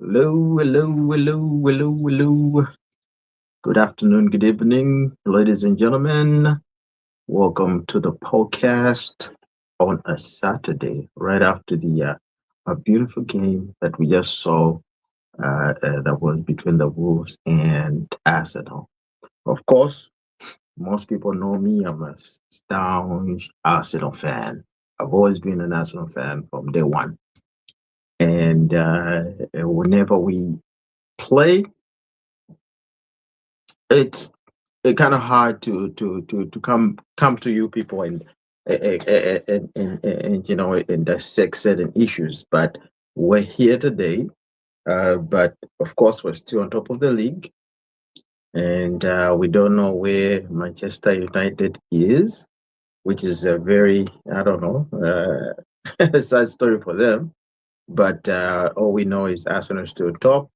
Hello, hello, hello, hello, hello. Good afternoon, good evening, ladies and gentlemen. Welcome to the podcast on a Saturday, right after the a beautiful game that we just saw that was between the Wolves and Arsenal. Of course, most people know me. I'm a staunch Arsenal fan. I've always been an Arsenal fan from day one. And whenever we play, it's kind of hard to come to you people and and dissect certain issues. But we're here today. But of course, we're still on top of the league, and we don't know where Manchester United is, which is a very I don't know sad story for them. But all we know is Arsenal is still top.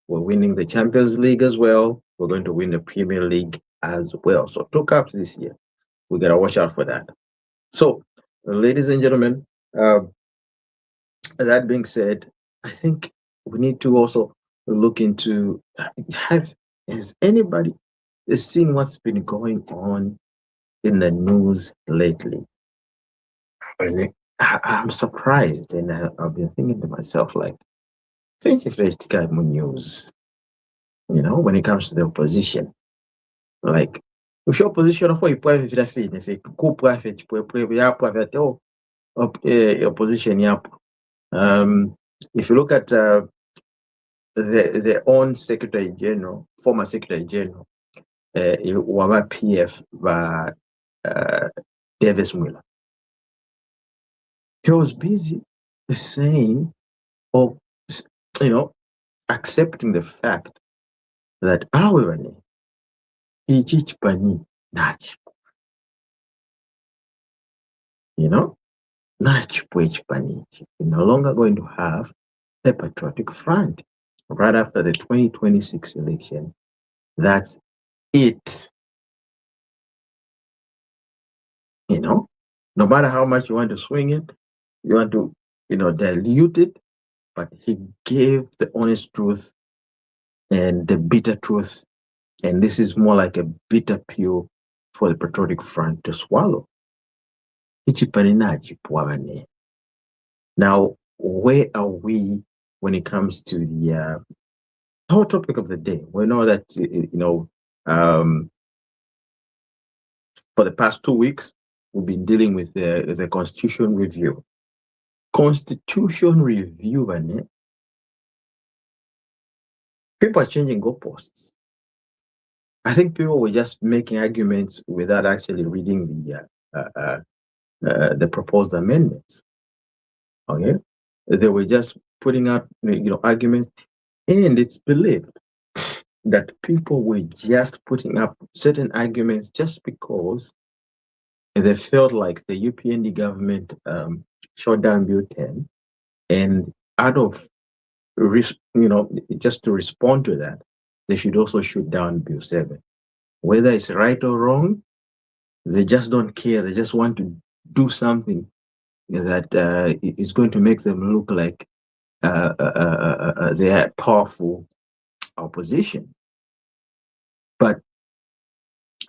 We're winning the Champions League as well. We're going to win the Premier League as well. So two cups this year. We gotta watch out for that. So, ladies and gentlemen, uh, that being said, I think we need to also look into have has anybody seen what's been going on in the news lately? And I'm surprised, and I've been thinking to myself, like, news, when it comes to the opposition. Like, if your position of what you vira fine, if you go private, you private, opposition, yep. If you look at their own Secretary General, former Secretary General, Waba PF, uh, Davis Miller, he was busy saying, or, you know, accepting the fact that our each pani, not, you know, not which pani, we're no longer going to have a patriotic front right after the 2026 election. That's it. No matter how much you want to swing it, you want to, dilute it, but he gave the honest truth and the bitter truth. And this is more like a bitter pill for the patriotic front to swallow. Now, where are we when it comes to the whole topic of the day? We know that, for the past 2 weeks, we've been dealing with the constitution review. Constitution review, people are changing goalposts. I think people were just making arguments without actually reading the proposed amendments. Okay, they were just putting out arguments, and it's believed that people were just putting up certain arguments just because they felt like the UPND government shut down Bill 10, and out of just to respond to that, they should also shoot down Bill 7. Whether it's right or wrong, they just don't care. They just want to do something that is going to make them look like they are powerful opposition. But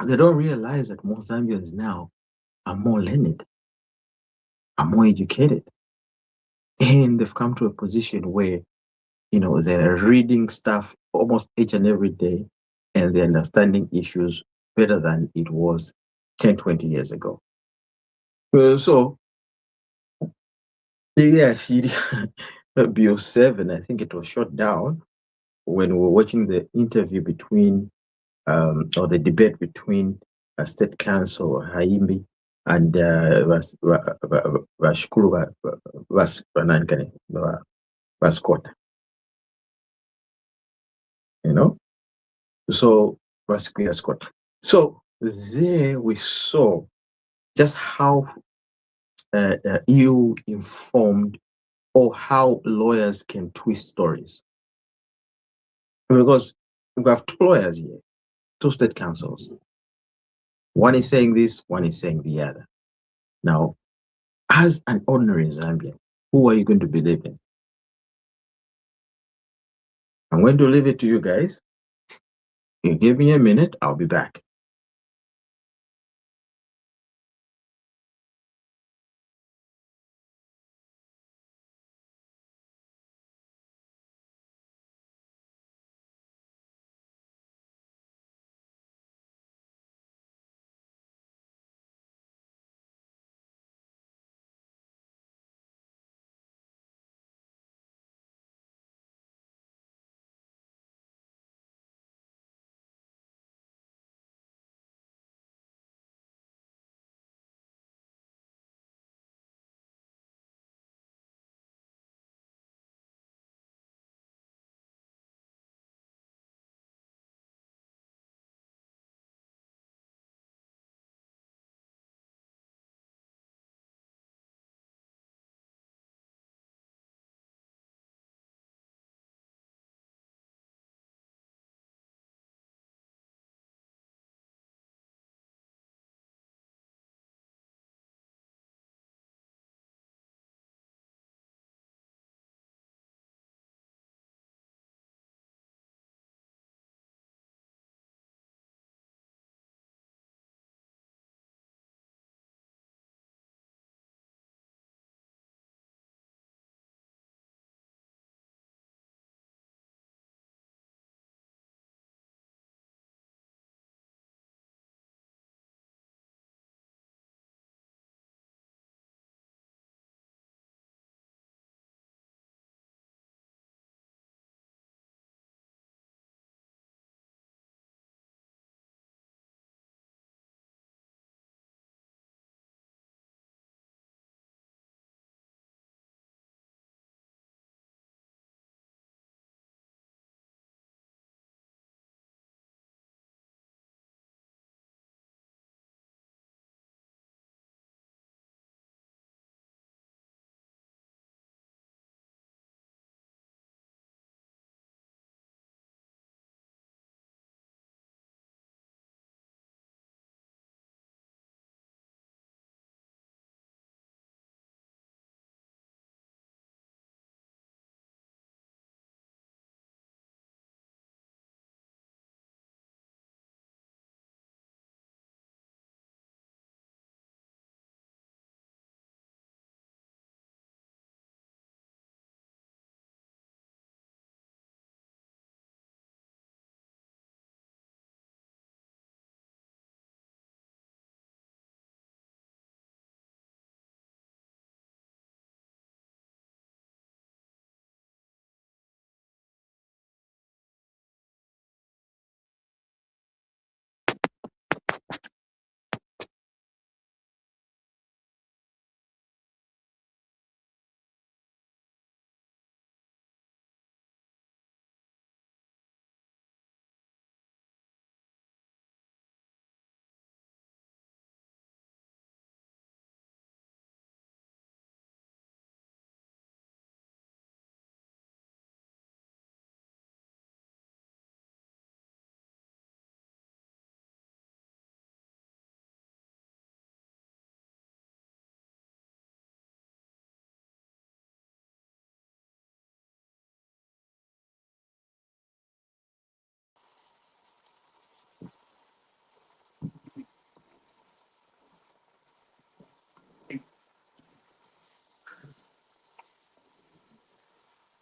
they don't realize that most Zambians now are more learned, are more educated, and they've come to a position where they're reading stuff almost each and every day, and they're understanding issues better than it was 10, 20 years ago. So, yeah, Bill 7, I think it was shut down when we were watching the interview between, or the debate between State Council Haimbe and Sikota. So Sakwila. So there we saw just how ill-informed or how lawyers can twist stories. Because we have two lawyers here, two state councils. One is saying this, one is saying the other. Now, as an ordinary Zambian, who are you going to believe in? I'm going to leave it to you guys. You give me a minute, I'll be back.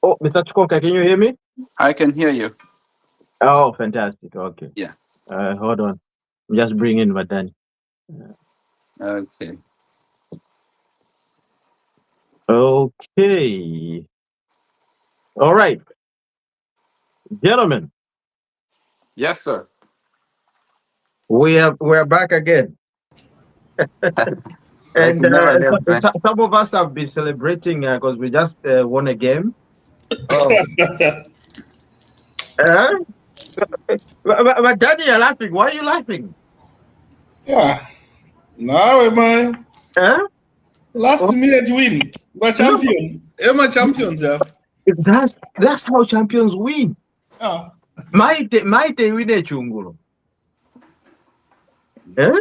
Oh, Mr. Chikonka, can you hear me? I can hear you. Oh, fantastic. Okay. Yeah. Hold on. I'm just bringing Vadani. Okay. Okay. All right. Gentlemen, Yes, sir. we're back again. Like And we never left, right? some of us have been celebrating because we just won a game. Oh, Uh, but Daddy, you're laughing. Why are you laughing? Yeah. Now, man. Huh? Last Oh, minute win. We're no, champion. Am I champions, yeah? that's how champions win. Ah. Maite wine chungulo. Eh?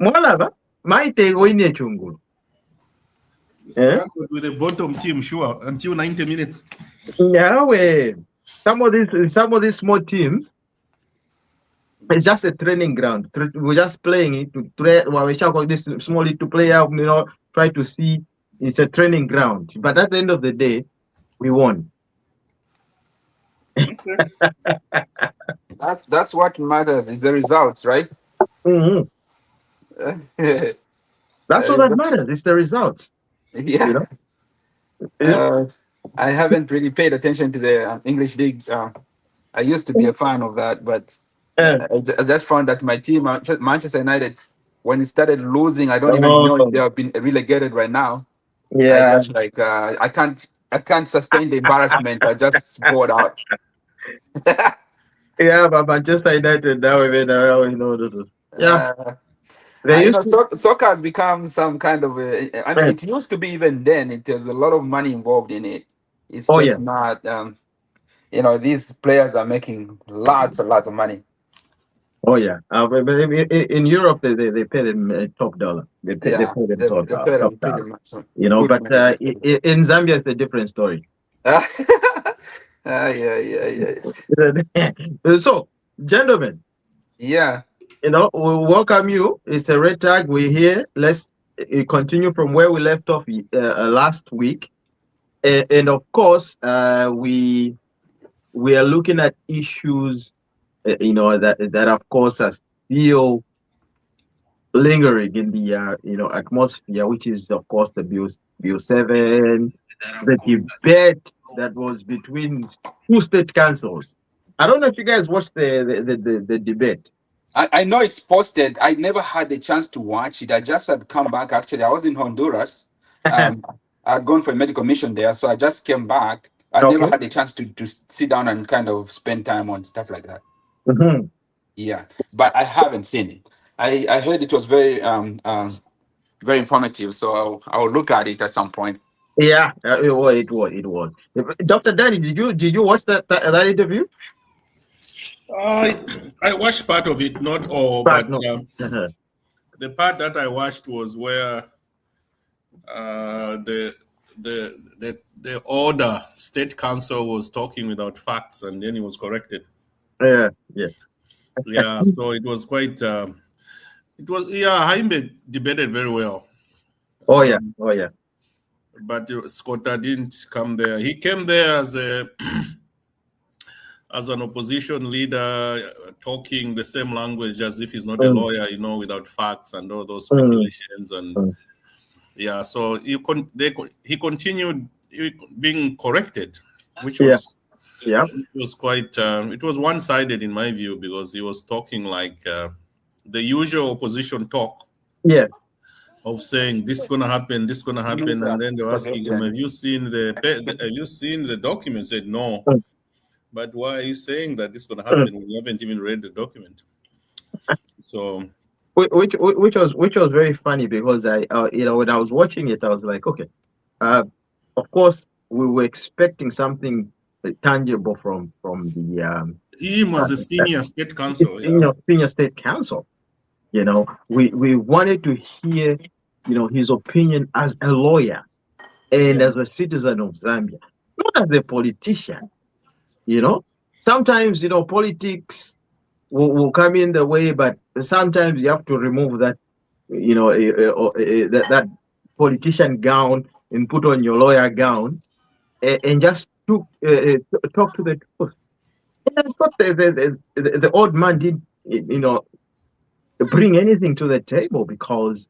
Mwalaba? Maite wine chungulo. Struggled with the bottom team, sure, until 90 minutes. Yawe. some of these small teams, it's just a training ground. We're just playing it to train. Well, we call this small league to play out. Try to see. It's a training ground. But at the end of the day, we won. Okay. That's what matters is the results, right? Mm-hmm. That's all that Uh, matters. It's the results. yeah. You know. Yeah. I haven't really paid attention to the English league. I used to be a fan of that, but Yeah. I just found that my team, Manchester United, when it started losing, I don't even know if Oh, they have been relegated right now. I yeah. just like I can't sustain the embarrassment. I just bored out. Yeah, but Manchester United now, even yeah, Uh, they you used know, to. soccer has become some kind of I mean, it used to be even then. It has a lot of money involved in it. It's Oh yeah, just not. You know, these players are making lots and lots of money. oh yeah. But in Europe, they pay them top dollar. They Yeah, pay them top they dollar, pay top them pretty dollar. much good But money. in Zambia, it's a different story. Yeah. So, gentlemen, Yeah. we welcome you. It's a red tag. We're here. Let's continue from where we left off last week, and of course, we are looking at issues, that of course are still lingering in the atmosphere, which is of course the Bill 7, the debate that was between two state councils. I don't know if you guys watched the debate. I know it's posted. I never had the chance to watch it. I just had come back. Actually, I was in Honduras. Um, I had gone for a medical mission there, so I just came back. I never Okay. had the chance to sit down and kind of spend time on stuff like that. Mhm. Yeah, but I haven't seen it. I heard it was very informative, so I'll look at it at some point. Yeah, it was. Dr. Danny, did you watch that interview? I watched part of it, not all, But but no. Uh-huh. the part that I watched was where the order state council was talking without facts, and then he was corrected. Yeah, yeah. Yeah, so it was quite. Haimbe debated very well. Oh yeah, oh yeah. But Sikota didn't come there. He came there as as an opposition leader, talking the same language as if he's not a Mm, lawyer, without facts and all those mm, speculations. And mm. yeah, so he continued being corrected, which Yeah, was yeah, quite. It was one-sided in my view, because he was talking like the usual opposition talk yeah. of saying this is gonna happen, this is gonna happen, and then they were asking him, "Have you seen the document?" Said no. Mm, But why are you saying that this is going to mm. happen when you haven't even read the document? So, Which was very funny, because when I was watching it, I was like, okay, uh, of course we were expecting something tangible from the him as a senior state counsel, yeah. senior state council. We wanted to hear his opinion as a lawyer and Yeah. as a citizen of Zambia, not as a politician. Sometimes politics will come in the way, but sometimes you have to remove that that politician gown and put on your lawyer gown, and just talk to the truth. And I thought the old man did bring anything to the table, because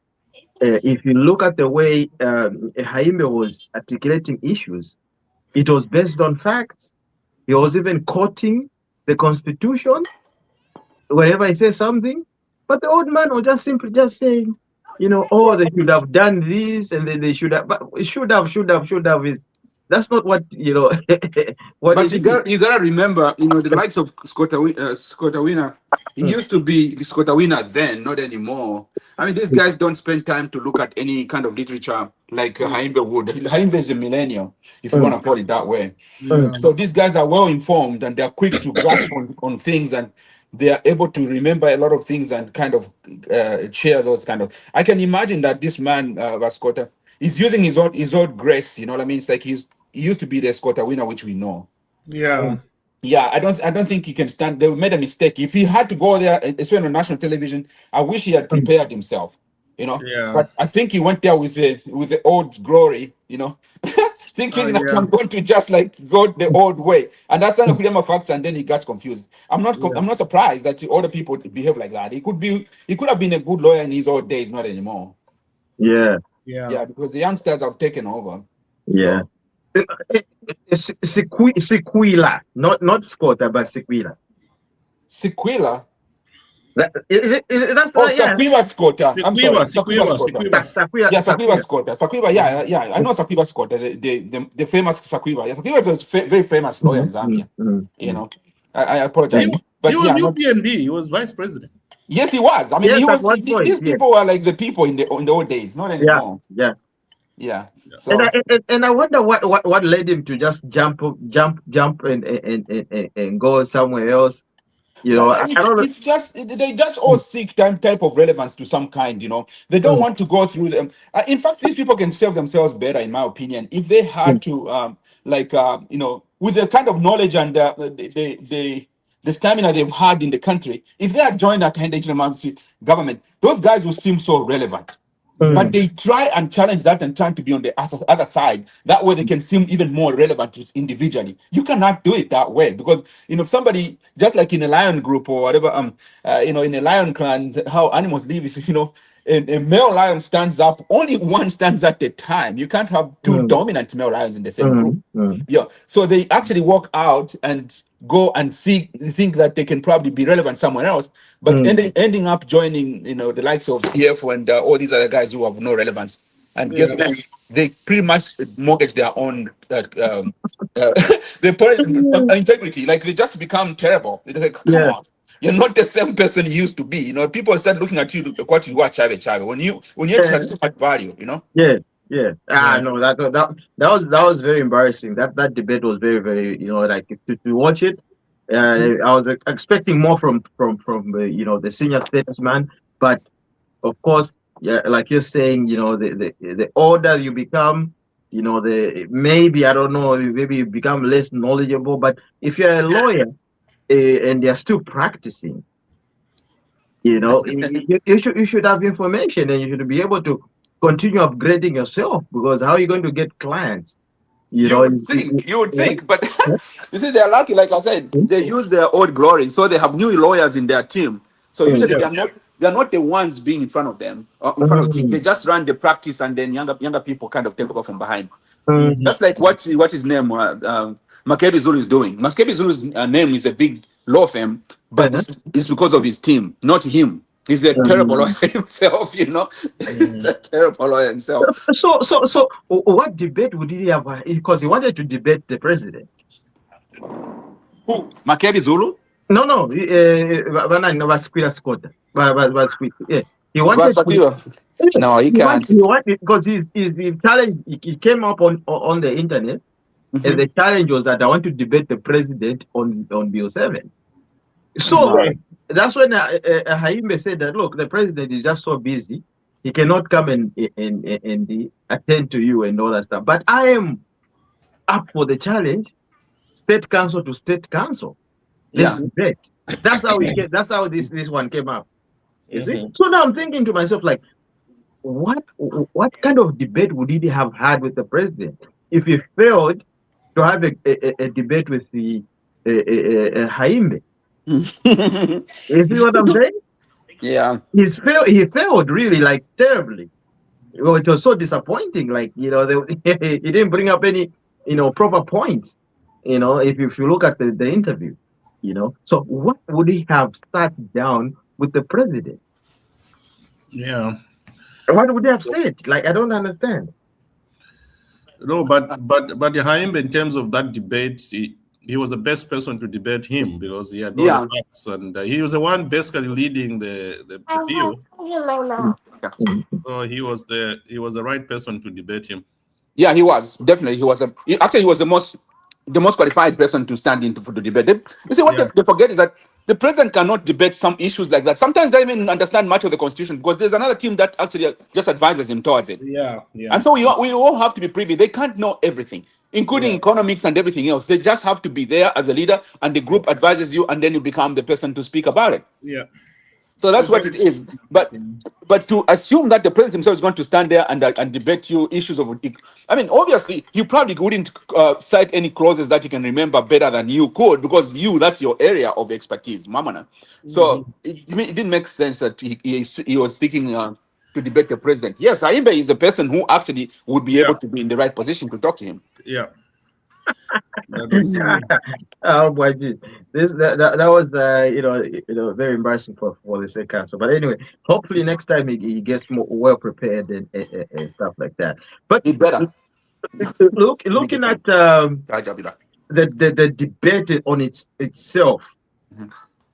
if you look at the way Haimbe was articulating issues, it was based on facts. He was even quoting the Constitution whenever he says something. But the old man was just simply just saying, oh, they should have done this, and then they should have, but should have. That's not what, what But it is. you gotta remember, the likes of Scotta Winner. He Mm, used to be the Scotta Winner then, not anymore. I mean, these guys don't spend time to look at any kind of literature like Haimbe would. Haimbe is a millennial, if you want mm, to call it that way. mm. Yeah. So these guys are well informed, and they're quick to grasp on things, and they are able to remember a lot of things and kind of share those kind of. I can imagine that this man, Vascota, is using his own grace. You know what I mean? It's like he used to be the Scotta Winner, which we know. Yeah. Yeah, I don't think he can stand. They made a mistake. If he had to go there, especially on national television, I wish he had prepared himself. Yeah. But I think he went there with the old glory. Thinking that Yeah. I'm going to just like go the old way, and that's not a facts. And then he got confused. Yeah. I'm not surprised that other people behave like that. He could have been a good lawyer in his old days, not anymore. Yeah, Yeah. Yeah, because the youngsters have taken over. yeah. So Sakwila, not Sikota, but Sakwila. Sakwila. That's Oh, right, yeah. Sakwila Sikota. I'm sorry, Sakwila Siquiwa, Sikota. Siquiwa. Sakwila, Yeah, Sakwila Sakwila. Sikota. Sakwila, yeah. I know Sakwila Sikota, the famous Sakwila. Yeah, Sakwila is a very famous lawyer in Zambia. I apologize, He, Yeah. he but was yeah, not. UPND. He was vice president. Yes, he was. I mean, Yes, he at was. one point, These yeah. people were like the people in the old days, not Yeah, anymore. yeah. Yeah. And So I wonder what led him to just jump and go somewhere else. well, I don't know. it's just they just all seek type of relevance to some kind. They don't Mm, want to go through them. In fact, these people can serve themselves better, in my opinion, if they had mm, to, with the kind of knowledge and the stamina they've had in the country. If they had joined that kind of government, those guys would seem so relevant. But mm, they try and challenge that and try to be on the other side. That way, they can seem even more relevant to individually. You cannot do it that way because somebody just like in a lion group or whatever, in a lion clan, how animals live is a male lion stands up. Only one stands at a time. You can't have two mm, dominant male lions in the same group. mm, mm, Yeah. So they actually walk out and go and think that they can probably be relevant somewhere else, but mm, ending up joining, the likes of EF and all these other guys who have no relevance. And guess Yeah. what? They pretty much mortgage their own uh, integrity. Like they just become terrible. They're like, come yeah, on. You're not the same person you used to be. People start looking at you like what you are, chave. When you yeah, actually so much value. yeah, yeah. Yeah. No, that was very embarrassing. That debate was very, very, like to watch it. I was expecting more from the senior statesman, but of course, yeah, like you're saying, the older you become, the maybe I don't know, maybe you become less knowledgeable. But if you're a lawyer and you're still practicing, you should have information and you should be able to continue upgrading yourself because how are you going to get clients? You You know, would think, you would yeah, think, but you see, they're lucky. Like I said, they use their old glory, so they have new lawyers in their team. So usually Yeah. they're not the ones being in front of them, in front of the king. They just run the practice, and then younger people kind of take over from behind. Mhm. That's like what his name, Makebi Zulu is doing. Makebi Zulu's name is a big law firm, but it's because of his team, not him. He's a terrible lawyer himself. He's Mhm. a terrible lawyer himself. So, what debate would he have? Because he wanted to debate the president. Who? Makebi Zulu? No, no, Sakwila Sikota. Yeah, he Well, wanted to. Sakwila. No, he can't. He wanted because his challenge. He came up on the internet, and Mhm. the challenge was that I want to debate the president on Bill 7. So No. that's when Haimbe said that look, the president is just so busy, he cannot come and attend to you and all that stuff. But I am up for the challenge, state council to state council. Let's Yeah. debate. That's how we get. That's how this one came up. You see. Mhm. So now I'm thinking to myself, like, what kind of debate would he have had with the president if he failed to have a debate with the Haimbe? You see what I'm saying? Yeah. He failed really like terribly. Well, it was so disappointing. Like he didn't bring up any proper points. If you look at the interview, So what would he have sat down with the president? Yeah. What would they have said? Like I don't understand. No, but the Haimbe, in terms of that debate, he was the best person to debate him because he had all the Yeah. facts, and he was the one basically leading the field. So he was the right person to debate him. Yeah, he was definitely. He was the most qualified person to stand in for the debate. You see, what Yeah. they forget is that the president cannot debate some issues like that. Sometimes they don't even understand much of the constitution because there's another team that actually just advises him towards it. Yeah. Yeah. And so we all have to be privy. They can't know everything. including economics and everything else. They just have to be there as a leader, and the group advises you, and then you become the person to speak about it. Yeah. So that's what it is. But to assume that the president himself is going to stand there and debate you issues of, I mean, obviously you probably wouldn't cite any clauses that you can remember better than you could, because that's your area of expertise, Mamana. So it didn't make sense that he was seeking to debate the president. Yes, Haimbe is the person who actually would be able to be in the right position to talk to him. Yeah. Oh boy, that was very embarrassing for the state council. But anyway, hopefully next time he gets more well prepared and stuff like that. But He better. looking at the debate on itself,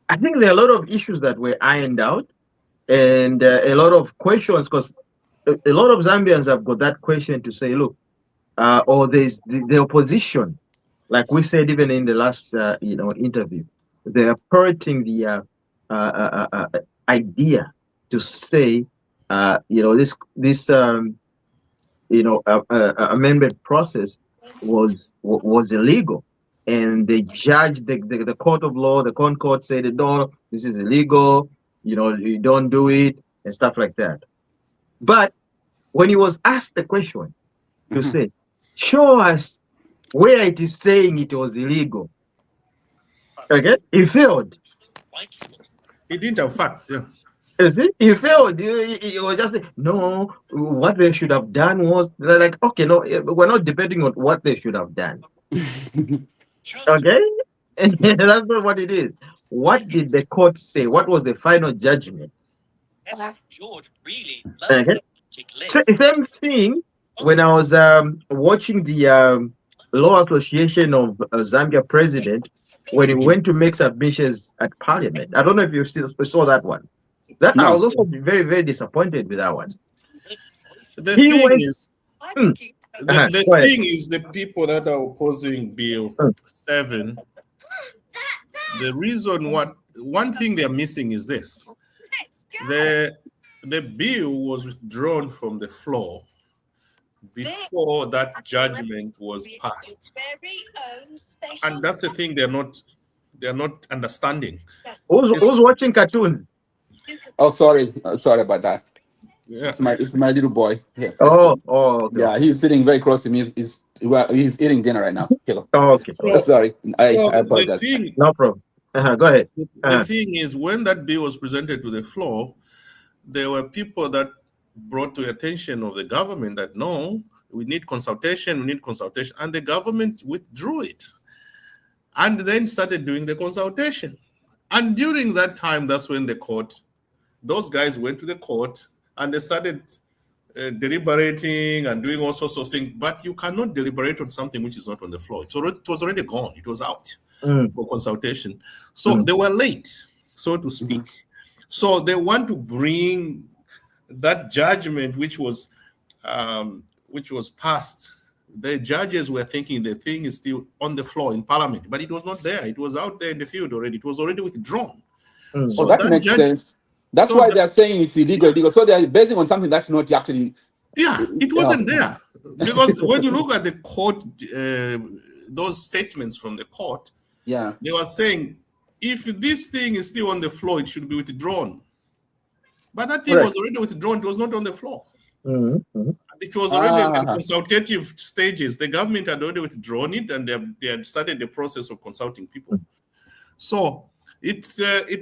I think there are a lot of issues that were ironed out, and a lot of questions, because a lot of Zambians have got that question to say, look, or there's the opposition, like we said even in the last interview, they are parroting the idea to say this amendment process was illegal, and the judge, the court of law, the court said that no, this is illegal, you don't do it and stuff like that. But when he was asked the question to say, show us where it is saying it was illegal, okay, he failed. He didn't have facts. Yeah. He failed. He was just no. What they should have done was like, okay, no, we're not debating on what they should have done. Okay, and that's not what it is. What did the court say? What was the final judgment? George really Okay. Same thing when I was watching the Law Association of Zambia president when he went to make submissions at Parliament. I don't know if you saw that one. I was also very, very disappointed with that one. The thing is, the thing is, the people that are opposing Bill 7, the reason one thing they're missing is this: the bill was withdrawn from the floor before that judgment was passed, and that's the thing they're not understanding. Who's watching cartoons? Oh, sorry about that. Yeah. It's my little boy. Yeah. Okay. Yeah, he's sitting very close to me. He's eating dinner right now. Hello. Okay. Sorry. I apologize. No problem. Go ahead. The thing is, when that bill was presented to the floor, there were people that brought to the attention of the government that no, we need consultation, and the government withdrew it, and then started doing the consultation. And during that time, that's when those guys went to the court and they started deliberating and doing all sorts of things. But you cannot deliberate on something which is not on the floor. It was already gone. It was out for consultation. So they were late, so to speak. So they want to bring that judgment which was passed. The judges were thinking the thing is still on the floor in Parliament, but it was not there. It was out there in the field already. It was already withdrawn. So that makes sense. That's why they're saying it's illegal. So they're basing on something that's not actually. Yeah, it wasn't there. Because when you look at the court, those statements from the court, they were saying, if this thing is still on the floor, it should be withdrawn. But that thing was already withdrawn. It was not on the floor. It was already in consultative stages. The government had already withdrawn it, and they had started the process of consulting people. So it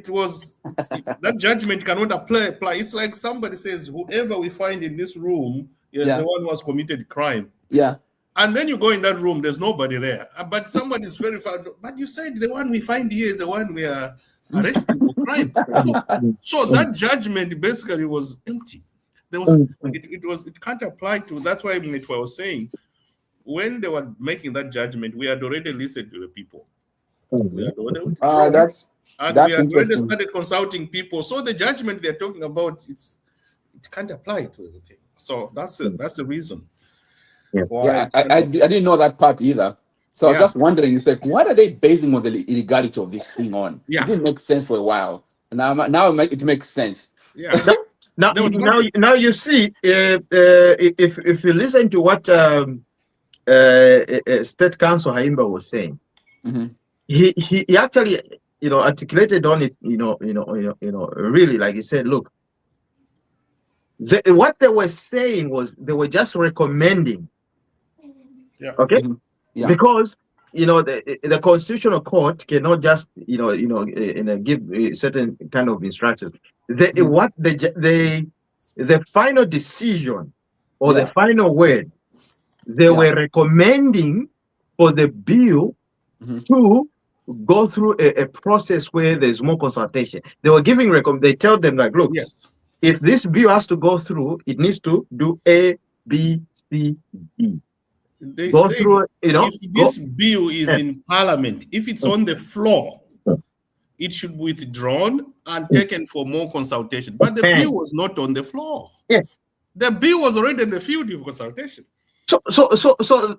was that judgment cannot apply. It's like somebody says, whoever we find in this room is the one who has committed crime. Yeah. And then you go in that room, there's nobody there. But somebody's very far. But you said the one we find here is the one we are arresting for crime. So that judgment basically was empty. It can't apply to. That's why I was saying, when they were making that judgment, we had already listened to the people. We had already already started consulting people. So the judgment they're talking about, it can't apply to everything. So that's the reason. I didn't know that part either. So I was just wondering, it's like, what are they basing on the illegality of this thing on? It didn't make sense for a while. Now it makes sense. Yeah. Now you see, if you listen to what State Council Haimbe was saying. Mm-hmm. He actually, articulated on it, really, like he said, look, what they were saying was they were just recommending. Yeah. Okay. Mm-hmm. Yeah. Because the constitutional court cannot just give certain kind of instructions. What the final decision or the final word, they were recommending for the bill to go through a process where there's more consultation. They were giving they tell them, like, look, Yes. if this bill has to go through, it needs to do A, B, C, D. They Go say through, if this bill is in Parliament, if it's on the floor, it should be withdrawn and taken for more consultation. But the bill was not on the floor. Yeah. The bill was already in the field of consultation. So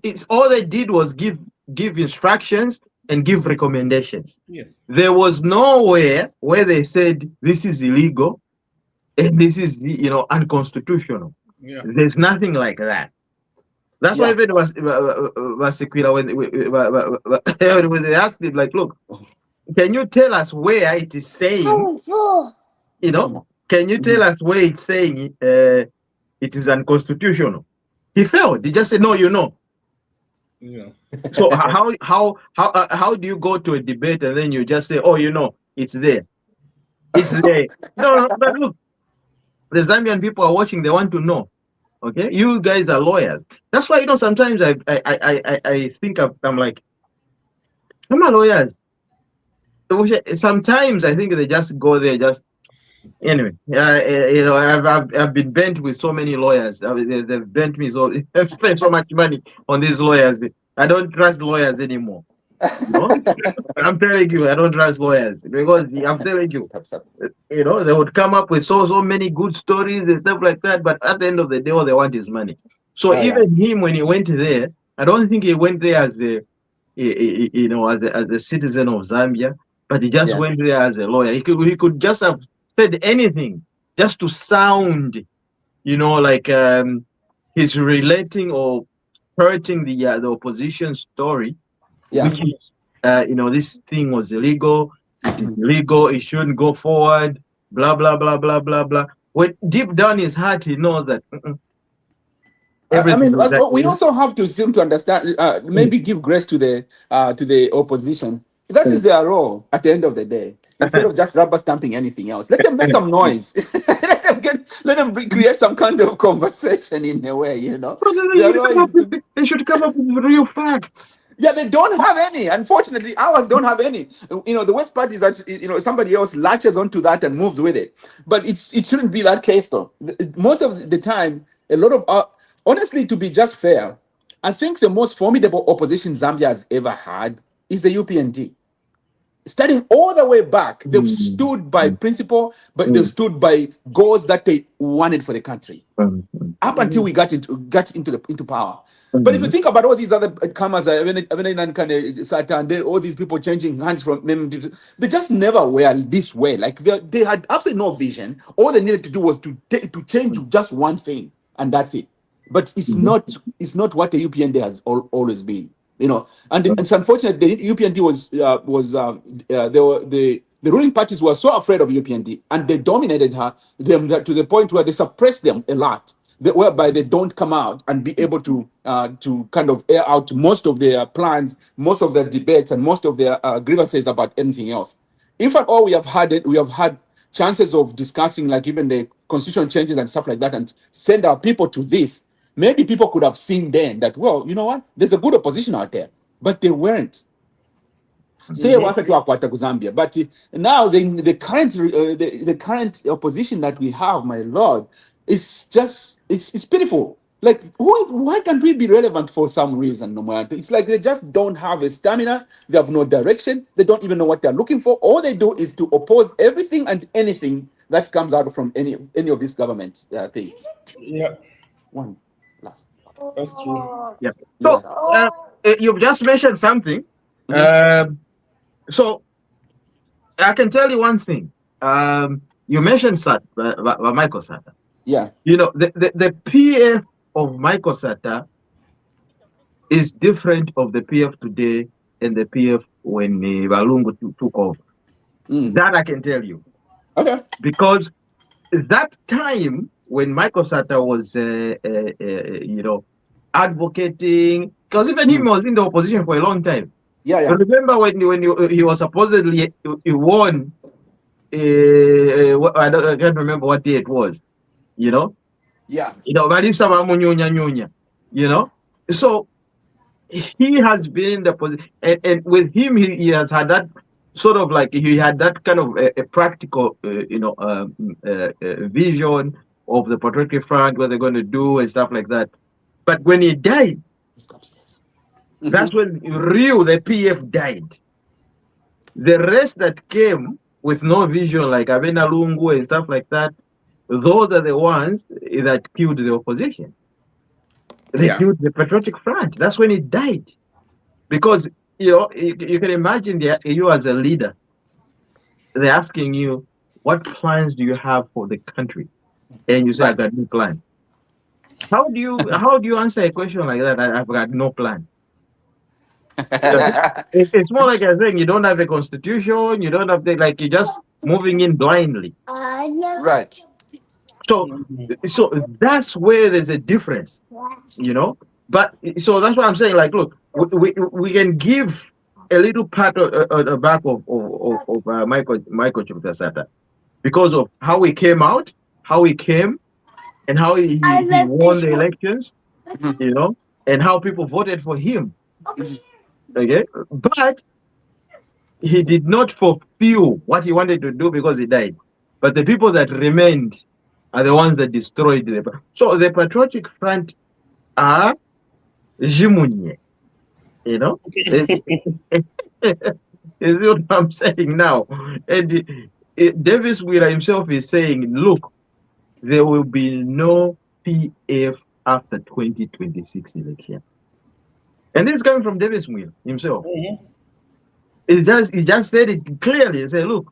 it's all they did was give instructions and give recommendations. Yes. There was nowhere where they said this is illegal and this is unconstitutional. Yeah. There's nothing like that. That's why even was Sakwila when they asked him, like, look, can you tell us where it is saying, can you tell us where it's saying it is unconstitutional? He failed. He just said, no, Yeah. So how do you go to a debate and then you just say, oh, it's there. It's there. No, but look, the Zambian people are watching. They want to know. Okay, you guys are lawyers. That's why sometimes I think I'm like, come on, lawyers. Sometimes I think they just go there just. Anyway, I've been bent with so many lawyers. They've bent me so. I've spent so much money on these lawyers. I don't trust lawyers anymore. I'm telling you, I don't trust lawyers because I'm telling you, they would come up with so many good stories and stuff like that. But at the end of the day, all they want is money. So even him, when he went there, I don't think he went there as as a citizen of Zambia, but he just went there as a lawyer. He could just have said anything just to sound, like he's relating or hurting the opposition story. Which is, this thing was illegal. It is illegal. It shouldn't go forward. Blah blah blah blah blah blah. When deep down his heart, he knows that. I mean, we also have to seem to understand. Maybe give grace to the opposition. That is their role at the end of the day. Instead of just rubber stamping anything else, let them make some noise. let them create some kind of conversation in a way. They should come up with real facts. Yeah, they don't have any. Unfortunately, ours don't have any. The worst part is that somebody else latches onto that and moves with it. But it shouldn't be that case though. Most of the time, a lot of honestly, to be just fair, I think the most formidable opposition Zambia has ever had is the UPND. Starting all the way back, they've stood by principle, but they've stood by goals that they wanted for the country. Up until we got into power. But if you think about all these other comers, all these people changing hands from them, they just never were this way. Like they had absolutely no vision. All they needed to do was to change just one thing, and that's it. But it's not what the UPND has always been. And it's unfortunate the UPND the ruling parties were so afraid of UPND and they dominated them to the point where they suppressed them a lot, whereby they don't come out and be able to kind of air out most of their plans, most of their debates, and most of their grievances about anything else. If at all we have had chances of discussing like even the constitution changes and stuff like that and send our people to this, maybe people could have seen then that, well, you know what, there's a good opposition out there, but they weren't. Say what to Zambia, but now the current opposition that we have, my lord, is just it's pitiful. Like why can't we be relevant for some reason? No matter, it's like they just don't have a stamina. They have no direction. They don't even know what they're looking for. All they do is to oppose everything and anything that comes out from any of these government things. Yeah. One last. That's true. Yeah. So you've just mentioned something. So I can tell you one thing. You mentioned Michael Sata. Yeah. The PF of Michael Sata is different of the PF today and the PF when Balungu took over. That I can tell you. Okay. Because that time when Michael Sata was, advocating, because even him was in the opposition for a long time. Yeah. Remember when he was supposedly he won. I can't remember what day it was. Yeah. But if someone nyonya, so he has been in the position, and with him, he has had that sort of like he had that kind of a practical, vision of the Patriotic Front, what they're going to do and stuff like that. But when he died, that's when the PF died. The rest that came with no vision, like Abena Lungu and stuff like that, those are the ones that killed the opposition. They killed the Patriotic Front. That's when it died. Because, you can imagine you as a leader, they're asking you, what plans do you have for the country? And you say, I've got no plan. How do you answer a question like that? I've got no plan. It's more like a thing. You don't have a constitution. You don't have you're just moving in blindly. Right. So that's where there's a difference, But so that's what I'm saying. Like, look, we can give a little pat on the back of Michael Chuptasata because of how he came out, how he came, and how he won the elections, and how people voted for him. Okay, but he did not fulfill what he wanted to do because he died. But the people that remained are the ones that destroyed so the Patriotic Front are Jimunye, is what I'm saying now. And Davis Wheeler himself is saying, look, there will be no PF after 2026 election. And this is coming from Davis Wheeler himself. He just said it clearly. He said, look,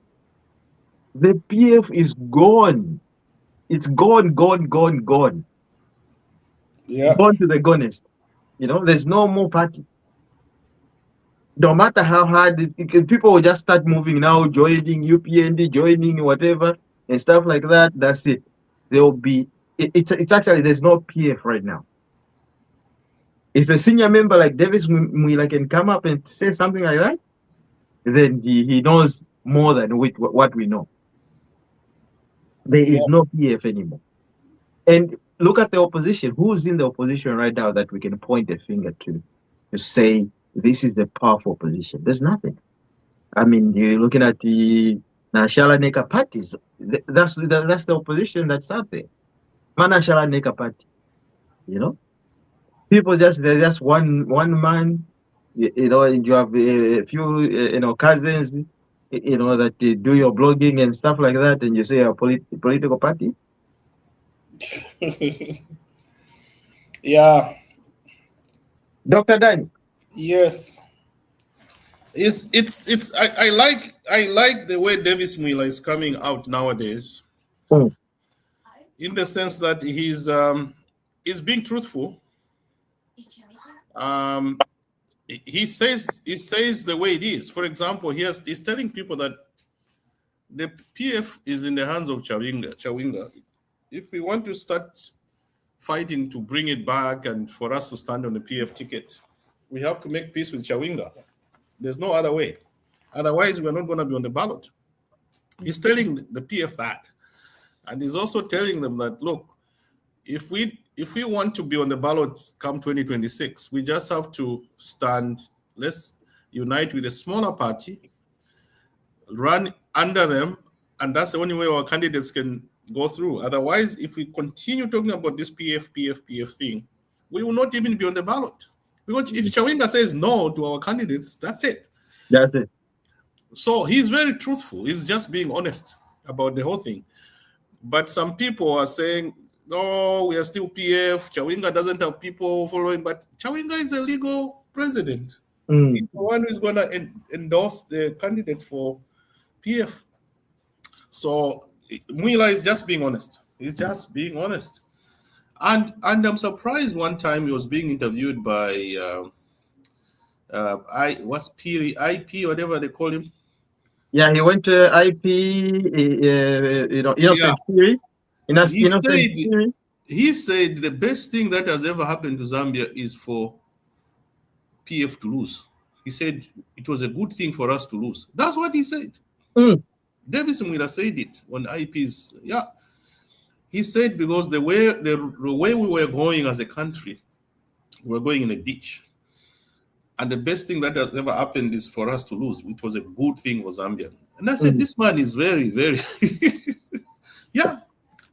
the PF is gone. It's gone. Yeah. Gone to the gonest. There's no more party. No matter how hard people will just start moving now, joining UPND, joining whatever and stuff like that. That's it. There will be. It's actually there's no PF right now. If a senior member like Davis Mwila can come up and say something like that, then he knows more than what we know. There is no PF anymore. And look at the opposition. Who's in the opposition right now that we can point a finger to say this is the powerful opposition? There's nothing. I mean, you're looking at the Nashala Neka parties. That's the opposition that's out there. Manashala Neka party. People they're just one man. You have a few cousins. That they do your blogging and stuff like that, and you say a political party. Yeah. Dr. Dan. Yes. I like the way Davis Mwila is coming out nowadays. In the sense that he's being truthful. He says the way it is. For example, he's telling people that the PF is in the hands of Chawinga. If we want to start fighting to bring it back and for us to stand on the PF ticket, we have to make peace with Chawinga. There's no other way. Otherwise, we're not going to be on the ballot. He's telling the PF that. And he's also telling them that, look, if we want to be on the ballot come 2026, we just have to let's unite with a smaller party, run under them, and that's the only way our candidates can go through. Otherwise, if we continue talking about this PF thing, we will not even be on the ballot. Because if Chawinga says no to our candidates, that's it. That's it. So he's very truthful. He's just being honest about the whole thing. But some people are saying, no, we are still PF. Chawinga doesn't have people following, but Chawinga is a legal president. He's the one who's going to endorse the candidate for PF. So Mwila is just being honest. He's just being honest. And I'm surprised one time he was being interviewed by IP, whatever they call him. Yeah, he went to IP, Innocent Theory. He said the best thing that has ever happened to Zambia is for PF to lose. He said it was a good thing for us to lose. That's what he said. Davis Mwila said it on IP's. Yeah. He said because the way we were going as a country, we were going in a ditch. And the best thing that has ever happened is for us to lose. It was a good thing for Zambia. And I said, this man is very, very... Yeah,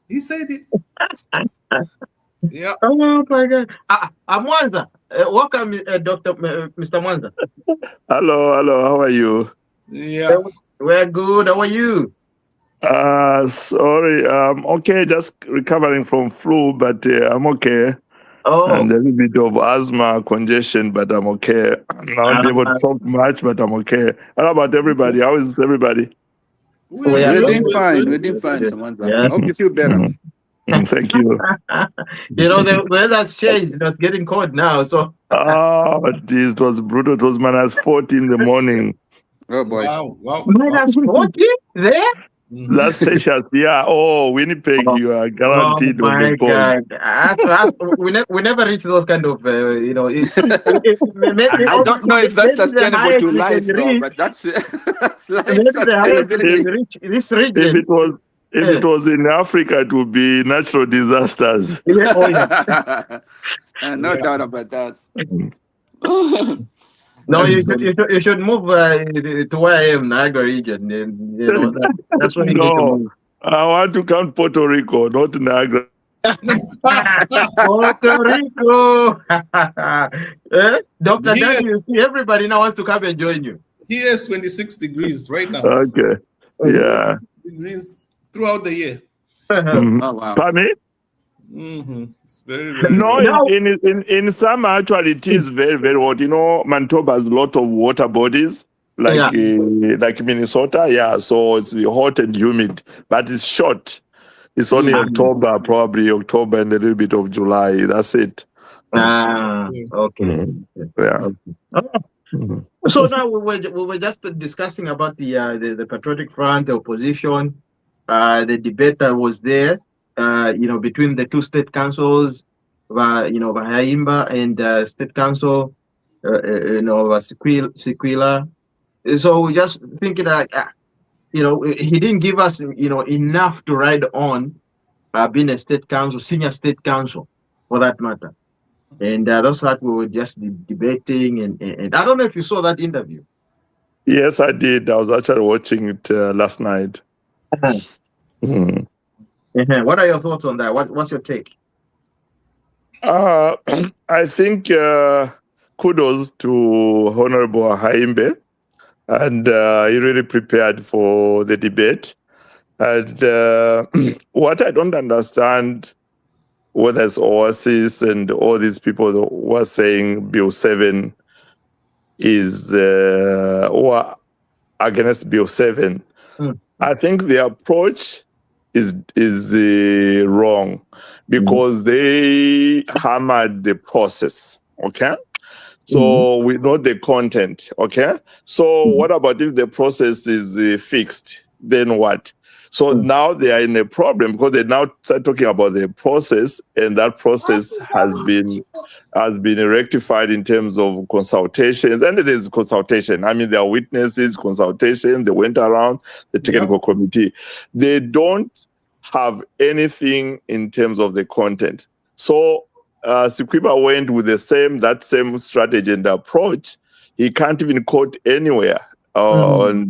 he said it. Yeah. Oh, my God. Mwanza. Welcome, Mr. Mwanza. Hello. How are you? Yeah. We're good. How are you? Sorry. Okay, just recovering from flu, but I'm okay. Oh. And a little bit of asthma, congestion, but I'm okay. I'm not able to talk much, but I'm okay. How about everybody? How is everybody? We're doing fine. We're doing fine, Samantha. Yeah. I hope you feel better. Thank you. The weather's changed. It's getting cold now. So. Oh, geez, it was brutal. It was -40 in the morning. Oh, boy. Wow. -40 there? That's Celsius, yeah. Oh, Winnipeg, you are guaranteed on the God. We never reach those kind of, I don't know if that's sustainable to life, though, but that's life sustainability. If it was in Africa, it would be natural disasters. No doubt about that. No, you should move to where I am, Niagara region. That's where you need to move. I want to come Puerto Rico, not Niagara. Puerto Rico. Dr. Dan, you see, everybody now wants to come and join you. Here is 26 degrees right now. Okay. Yeah. 26 degrees throughout the year. Oh, wow. Pardon me? It's very, very no, in summer actually it is very, very hot. Manitoba has a lot of water bodies like Minnesota. Yeah, so it's hot and humid, but it's short. It's only October, probably October and a little bit of July. That's it. Okay. Yeah. So now we were just discussing about the Patriotic Front, the opposition, the debate that was there. Between the two state councils, Haimbe and state council, Sakwila. So just thinking that, he didn't give us, enough to ride on being a state council, senior state council, for that matter. And that's what we were just debating. And I don't know if you saw that interview. Yes, I did. I was actually watching it last night. What are your thoughts on that? What's your take? I think kudos to Honorable Haimbe, and he really prepared for the debate. And what I don't understand, whether it's Oasis and all these people that were saying Bill 7 is or against Bill 7, I think the approach is wrong, because they hammered the process. Okay, so we know the content. Okay, so what about if the process is fixed? Then what? So now they are in a problem, because they now start talking about the process, and that process has been rectified in terms of consultations. And it is consultation. I mean, there are witnesses, consultation. They went around the technical committee. They don't have anything in terms of the content. So Sikota went with that same strategy and approach. He can't even quote anywhere on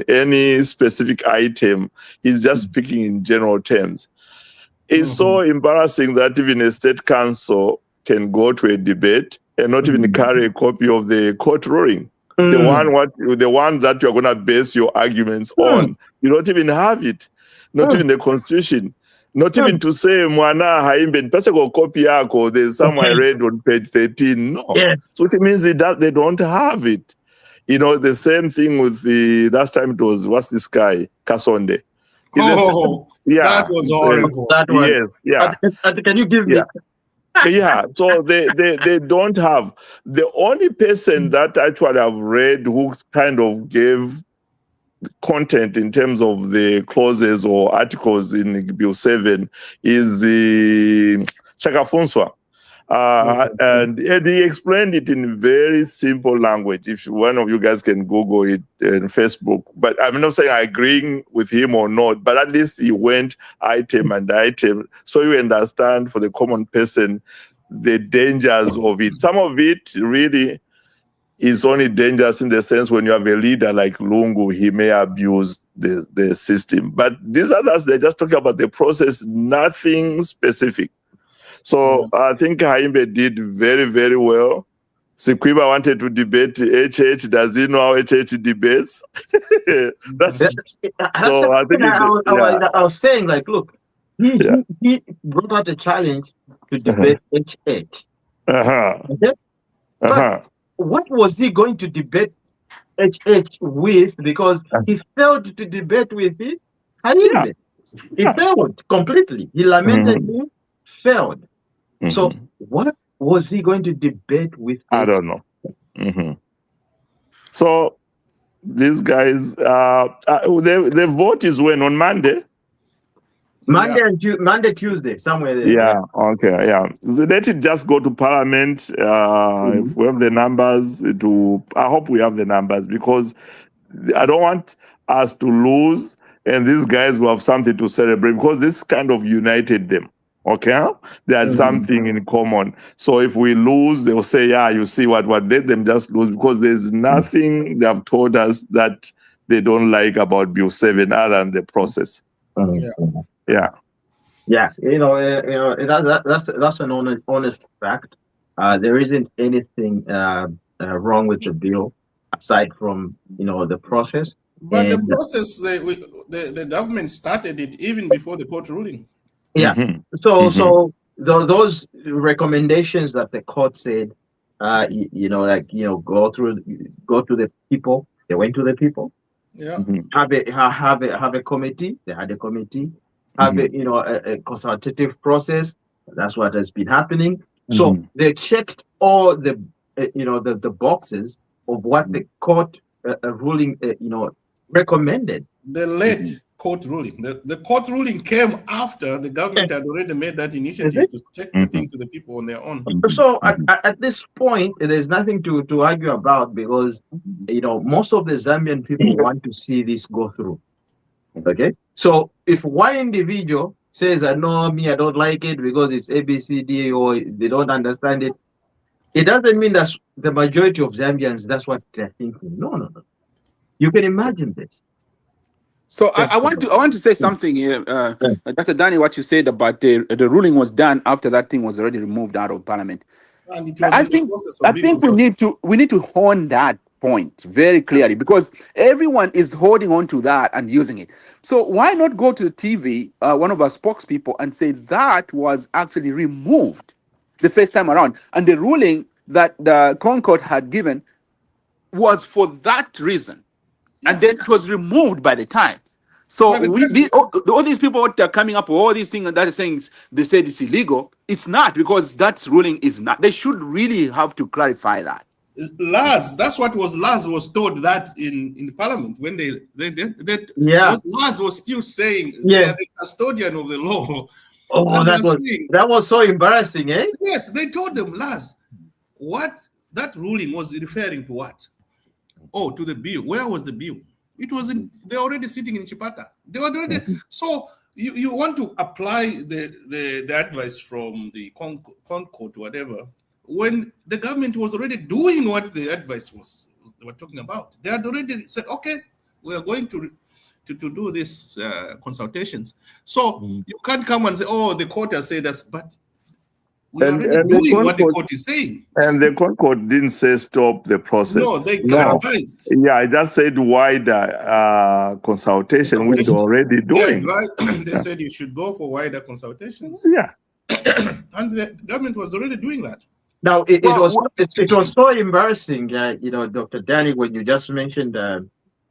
any specific item. He's just speaking in general terms. It's so embarrassing that even a state council can go to a debate and not even carry a copy of the court ruling. The one that you're going to base your arguments on. You don't even have it. Not even the constitution. Not even to say, Mwana Haimbe, Pesako copy yako, there's some I read on page 13. No. So it means they don't have it. The same thing with last time it was, what's this guy? Kasonde. That was horrible. That one. Yes, yeah. Can you give me? Yeah, so they don't have. The only person that actually I've read who kind of gave content in terms of the clauses or articles in Bill 7 is the Chakafunswa. And he explained it in very simple language. If one of you guys can Google it in Facebook, but I'm not saying I agreeing with him or not, but at least he went item and item, so you understand for the common person the dangers of it. Some of it really is only dangerous in the sense when you have a leader like Lungu, he may abuse the system. But these others, they're just talking about the process, nothing specific. So I think Haimbe did very, very well. Sakwila wanted to debate HH. Does he know how HH debates? I was saying, like, look, he brought out a challenge to debate HH. Okay? But what was he going to debate HH with? Because he failed to debate with it. Haimbe. He failed completely. He lamented him, failed. So what was he going to debate with? I don't know. So these guys, the vote is when? On Monday? Monday, Tuesday, somewhere there. Yeah, okay, yeah. Let it just go to Parliament. If we have the numbers, I hope we have the numbers, because I don't want us to lose and these guys will have something to celebrate, because this kind of united them. Okay, they had something in common. So if we lose, they'll say, "Yeah, you see what let them just lose," because there's nothing they have told us that they don't like about Bill 7 other than the process. Yeah. That's an honest fact. There isn't anything wrong with the bill aside from the process. But the process, the government started it even before the court ruling. Yeah. So those recommendations that the court said, go to the people. They went to the people. Yeah. Have a committee. They had a committee. Have a consultative process. That's what has been happening. So they checked all the boxes of what the court ruling recommended. The late court ruling. The court ruling came after the government had already made that initiative to check the thing to the people on their own. So at this point, there's nothing to argue about, because most of the Zambian people want to see this go through. Okay, so if one individual says, "No, me, I don't like it because it's ABCD," or they don't understand it, it doesn't mean that the majority of Zambians, that's what they're thinking. No. You can imagine this. So I want to say something here, Dr. Danny. What you said about the ruling was done after that thing was already removed out of Parliament. And it was I think we need to hone that point very clearly, because everyone is holding on to that and using it. So why not go to the TV, one of our spokespeople, and say that was actually removed the first time around, and the ruling that the Concord had given was for that reason. And then it was removed by the time. So all these people that are coming up with all these things that are saying they said it's illegal. It's not, because that ruling is not. They should really have to clarify that. Laz, that's what Laz was told that in Parliament when Laz was still saying they are the custodian of the law. Oh, that was so embarrassing, eh? Yes, they told them, Laz, what that ruling was referring to what? Oh, to the bill. Where was the bill? It was they're already sitting in Chipata. They were already. So you want to apply the advice from the Concord, whatever, when the government was already doing what the advice was they were talking about. They had already said, okay, we are going to do these consultations. So you can't come and say, oh, the court has said us, but we are already doing what the court is saying. And the Concord didn't say stop the process. No, they advised. Yeah, I just said wider consultation, which they're already doing. They said you should go for wider consultations. Yeah. And the government was already doing that. Now, it was so embarrassing, Dr. Danny, when you just mentioned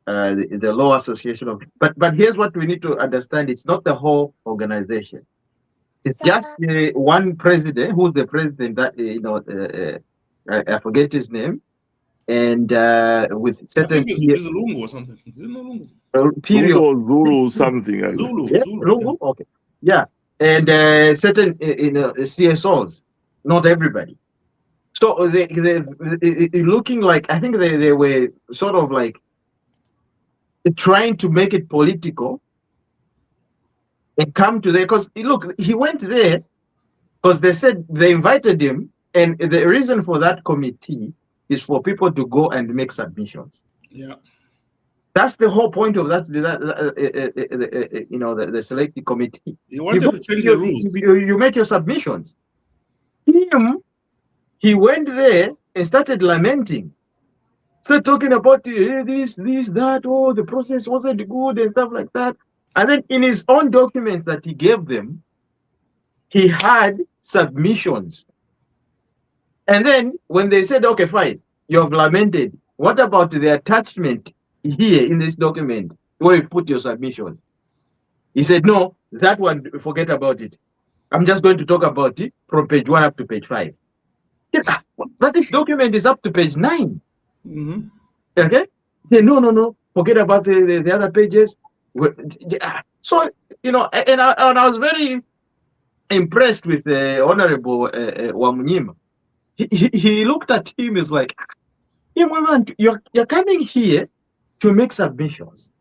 the Law Association of. But here's what we need to understand: it's not the whole organization. It's just one president, who's the president that I forget his name, and with certain I think it's Lungu or something. Is it not Lungu? period. Zulu something. Zulu. Yeah, Zulu. Lungu? Okay. Yeah, and certain CSOs, not everybody. So they looking like, I think they were sort of like trying to make it political and come to there, because look, he went there because they said they invited him, and the reason for that committee is for people to go and make submissions. Yeah, that's the whole point of that. The selected committee. He wanted to change the rules. You make your submissions. He went there and started lamenting. Started talking about this, that. Oh, the process wasn't good and stuff like that. And then in his own documents that he gave them, he had submissions. And then when they said, okay, fine, you have lamented, what about the attachment here in this document where you put your submission? He said, no, that one, forget about it. I'm just going to talk about it from page 1 up to page 5. But this document is up to page 9. Mm-hmm. Okay? He said, no, forget about the other pages. So, and I was very impressed with the Honorable Wamunyima. He looked at him, is like, you're coming here to make submissions.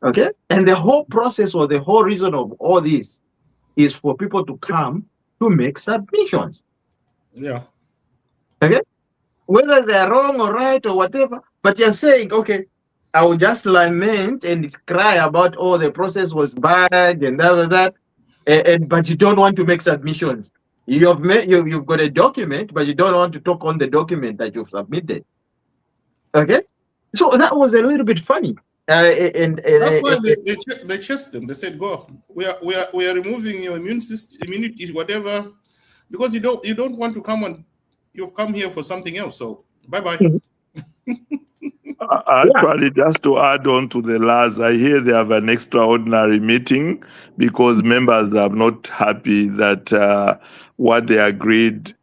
Okay? And the whole process, or the whole reason of all this, is for people to come to make submissions. Yeah. Okay? Whether they are wrong or right or whatever, but you're saying, okay, I will just lament and cry about, oh, the process was bad and that, but you don't want to make submissions. You've got a document, but you don't want to talk on the document that you've submitted. Okay, so that was a little bit funny. That's why they chased them. They said, "Go. We are removing your immunity, whatever, because you don't want to come on. You've come here for something else. So bye bye." Actually, just to add on to the last, I hear they have an extraordinary meeting because members are not happy that what they agreed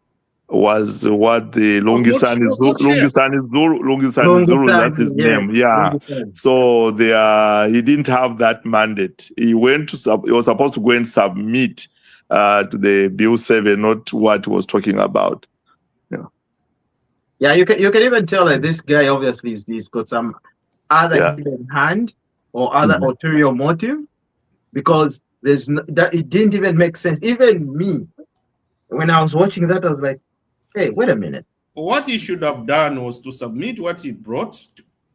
was what the Lungisan Zulu, that's his name. Yeah. So he didn't have that mandate. He was supposed to go and submit to the Bill 7, not what he was talking about. Yeah, you can even tell that this guy obviously he's got some other hidden hand or other ulterior motive, because that it didn't even make sense. Even me, when I was watching that, I was like, hey, wait a minute. What he should have done was to submit what he brought.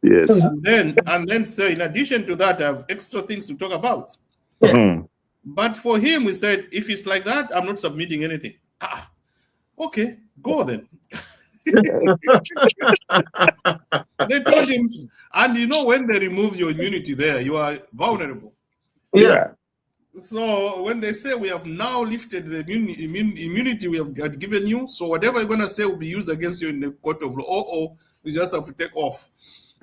Yes. And then say, in addition to that, I have extra things to talk about. Yeah. But for him, we said, if it's like that, I'm not submitting anything. Okay, go then. They told him, and when they remove your immunity there, you are vulnerable. Yeah. So when they say we have now lifted the immunity we have given you, so whatever you're going to say will be used against you in the court of law. You just have to take off.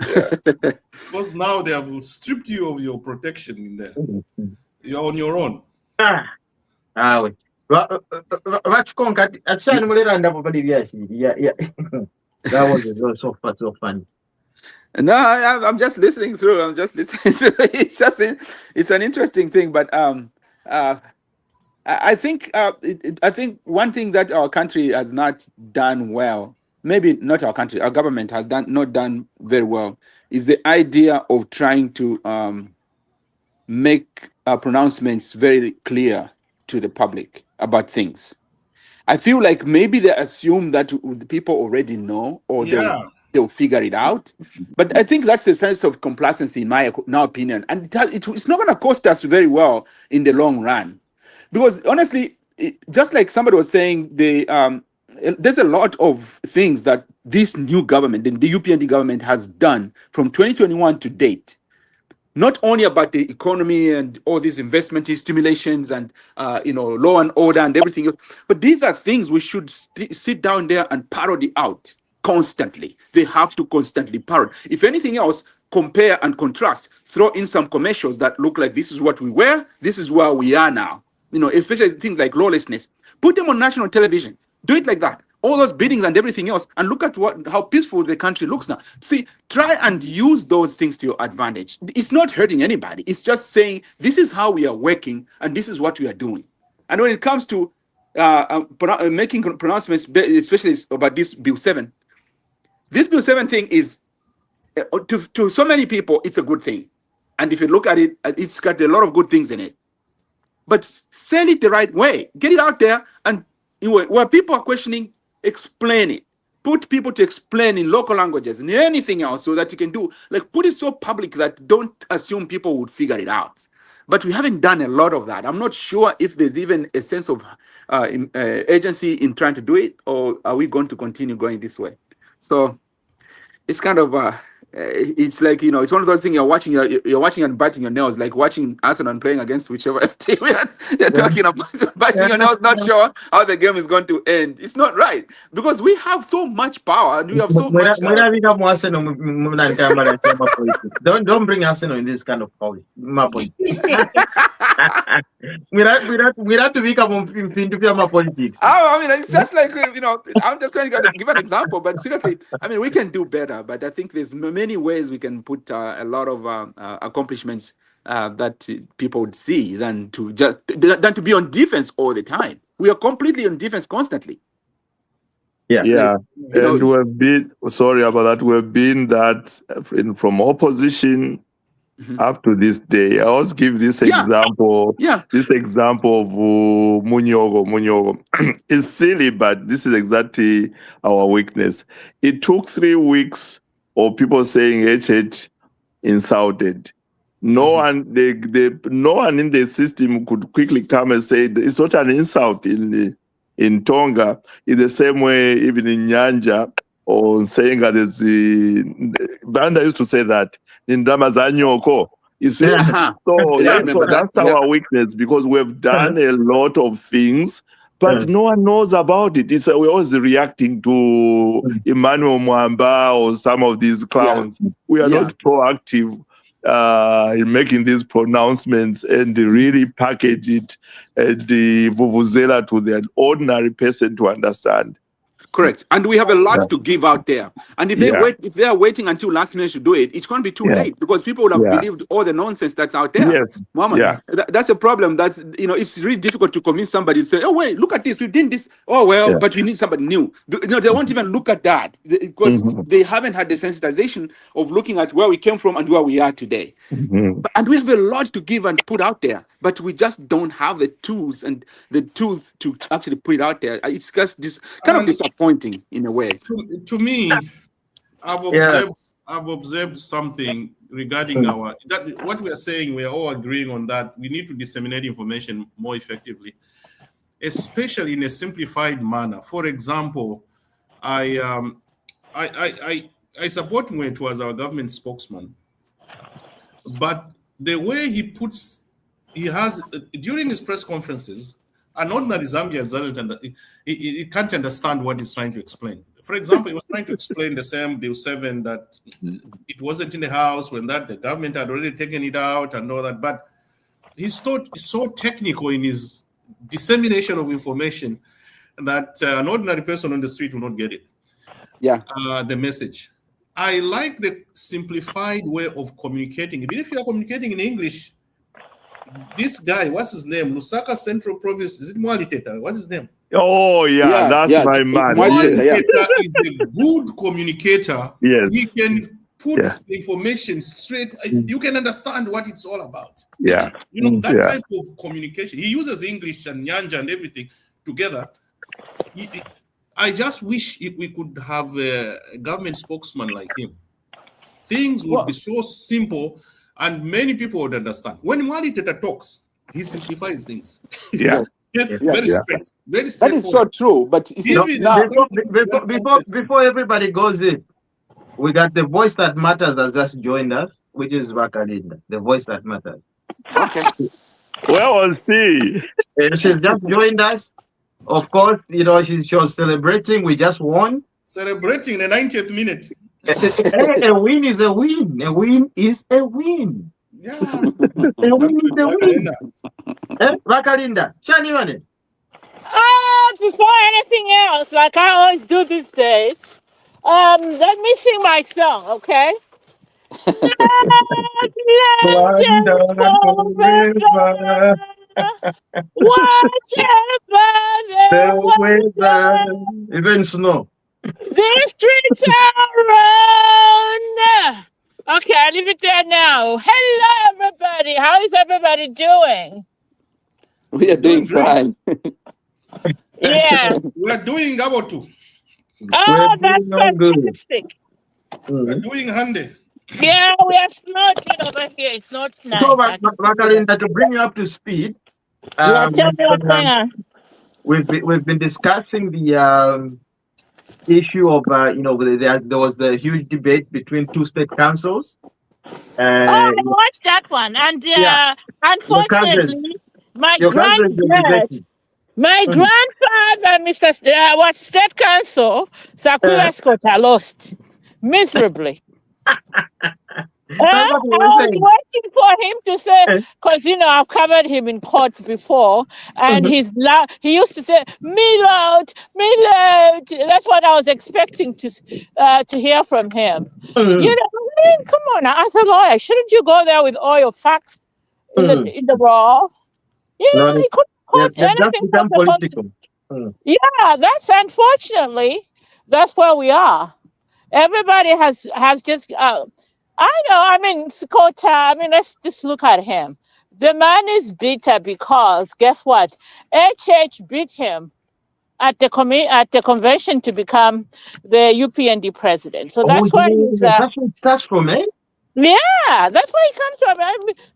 Yeah. Because now they have stripped you of your protection in there. You're on your own. That was so funny. No, I'm just listening through. I'm just listening through. It's an interesting thing, but I think one thing that our country has not done well, maybe not our country, our government has not done very well, is the idea of trying to make pronouncements very clear to the public about things. I feel like maybe they assume that the people already know, or they'll figure it out. But I think that's a sense of complacency, in my opinion. And it's not going to cost us very well in the long run. Because honestly, just like somebody was saying, there's a lot of things that this new government, the UPND government, has done from 2021 to date. Not only about the economy and all these investment stimulations and law and order and everything else, but these are things we should sit down there and parody out constantly. They have to constantly parody. If anything else, compare and contrast, throw in some commercials that look like this is what we were, this is where we are now. Especially things like lawlessness. Put them on national television. Do it like that. All those beatings and everything else, and look at how peaceful the country looks now. See, try and use those things to your advantage. It's not hurting anybody. It's just saying this is how we are working and this is what we are doing. And when it comes to making pronouncements, especially about this Bill 7, this Bill 7 thing is, to so many people, it's a good thing. And if you look at it, it's got a lot of good things in it. But sell it the right way. Get it out there, and where people are questioning, explain it. Put people to explain in local languages and anything else, so that you can do, like, put it so public that don't assume people would figure it out. But we haven't done a lot of that. I'm not sure if there's even a sense of agency in trying to do it, or are we going to continue going this way? So it's kind of it's like, it's one of those things you're watching and biting your nails, like watching Arsenal playing against whichever team they're talking about, biting your nails, not sure how the game is going to end. It's not right, because we have so much power and we have so much. Don't bring Arsenal in this kind of policy. We have to become politics. I mean, it's just like, I'm just trying to give an example, but seriously, I mean, we can do better. But I think there's many ways we can put a lot of accomplishments that people would see than to be on defense all the time. We are completely on defense constantly. Yeah. And we've been, sorry about that, we've been that from opposition up to this day. I always give this example. This example of Munyogo. It's silly, but this is exactly our weakness. It took 3 weeks of people saying HH insulted. No one in the system could quickly come and say it's not an insult in Tonga. In the same way, even in Nyanja, or saying that there's Banda used to say that in Damazanyoko. You see, so that's our weakness, because we've done a lot of things, but no one knows about it. We're always reacting to Emmanuel Mwamba or some of these clowns. We are not proactive in making these pronouncements and really package it and the vuvuzela to the ordinary person to understand. Correct. And we have a lot to give out there. And if they are waiting until last minute to do it, it's going to be too late, because people would have believed all the nonsense that's out there. Yes. Mama, that's a problem. That's, it's really difficult to convince somebody to say, oh, wait, look at this. We did this. Oh, well, but we need somebody new. They won't even look at that, because they haven't had the sensitization of looking at where we came from and where we are today. And we have a lot to give and put out there, but we just don't have the tools and the tools to actually put it out there. It's just this kind of disappointing in a way. To me, I've observed something regarding what we are saying. We are all agreeing on that. We need to disseminate information more effectively, especially in a simplified manner. For example, I support Mwetu as our government spokesman, but the way he has during his press conferences, an ordinary Zambian he can't understand what he's trying to explain. For example, he was trying to explain the same Bill 7, that it wasn't in the House when the government had already taken it out and all that. But he's so technical in his dissemination of information that an ordinary person on the street will not get it. The message. I like the simplified way of communicating. Even if you are communicating in English, this guy, what's his name? Lusaka Central Province, is it Mwaliteta? What's his name? Oh, that's my man. Mwaliteta is a good communicator. Yes. He can put the information straight. You can understand what it's all about. Yeah. That type of communication. He uses English and Nyanja and everything together. I just wish we could have a government spokesman like him. Things would be so simple, and many people would understand. When Mwaliteta talks, he simplifies things. Very straight. Very straightforward. That is so true. But before everybody goes in, we got the voice that matters has just joined us, which is Vakalinda. The voice that matters. Okay. Where was she? She's just joined us. Of course, she was celebrating. We just won. Celebrating the 90th minute. A win is a win. A win is a win. Yeah. A win is a win. Vakalinda, Shani Wane. Before anything else, like I always do these days, let me sing my song, okay? Legends forever, whatever the weather, Even snow. the streets are run. Okay, I leave it there now. Hello, everybody. How is everybody doing? We are doing fine. Yeah. We are doing about two. Oh, that's fantastic. We are doing handy. Yeah, we are snorting over here. It's not nice. So, Vakalinda, to bring you up to speed, tell me what's going on. We've been discussing the issue of there was the huge debate between two state councils. I watched that one, and unfortunately, my grandfather, Mr. State Council, Sakwila Sikota, lost miserably. I was waiting for him to say, because I've covered him in court before, and he used to say, "Milord, Milord." That's what I was expecting to hear from him. Come on, as a lawyer, shouldn't you go there with all your facts in the raw? He couldn't quote anything from the political. Yeah, that's unfortunately that's where we are. Everybody has just. I know. I mean, Sikota. Let's just look at him. The man is bitter because guess what? HH beat him at the convention to become the UPND president. So that's why he's. That's from it. Yeah, that's where he comes from.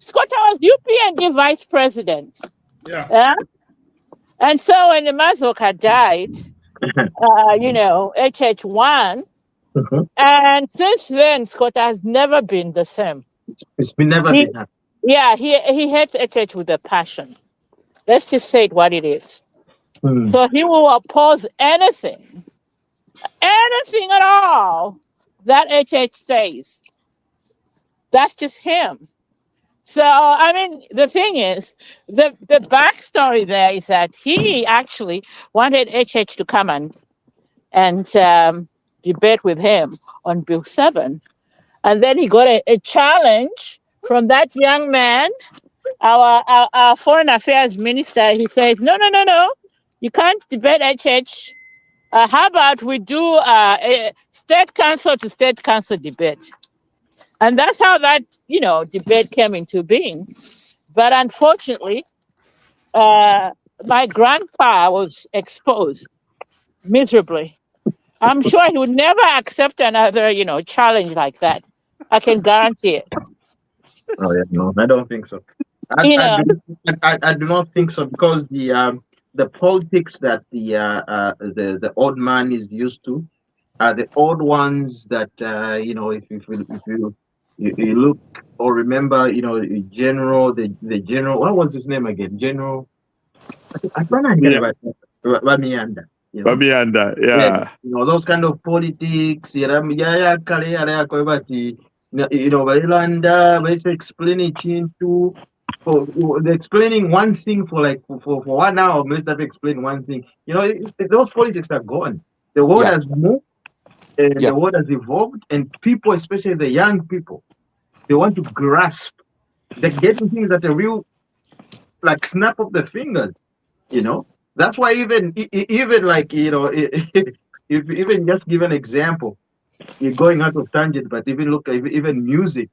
Sikota was UPND vice president. Yeah. And so when the Mazoka died, HH won. And since then, Sikota has never been the same. It's been never been that. Yeah, he hates HH with a passion. Let's just say it what it is. So he will oppose anything at all that HH says. That's just him. So, the thing is, the backstory there is that he actually wanted HH to come and debate with him on Bill 7. And then he got a challenge from that young man, our foreign affairs minister. He says, no, you can't debate HH. How about we do a state council to state council debate? And that's how that, debate came into being. But unfortunately, my grandpa was exposed miserably. I'm sure he would never accept another, challenge like that. I can guarantee it. Oh yeah, no, I don't think so. I do not think so because the politics that the old man is used to are the old ones that if you look or remember, the general, what was his name again? General. I don't know. Bamianda. Bamianda, yeah. Those kind of politics. They're explaining into. They're explaining one thing for 1 hour. Most of explain one thing. Those politics are gone. The world has moved, and the world has evolved, and people, especially the young people, they want to grasp. They're getting things that are real, like snap of the fingers. That's why even like if even just give an example, you're going out of tangent, but even look at even music.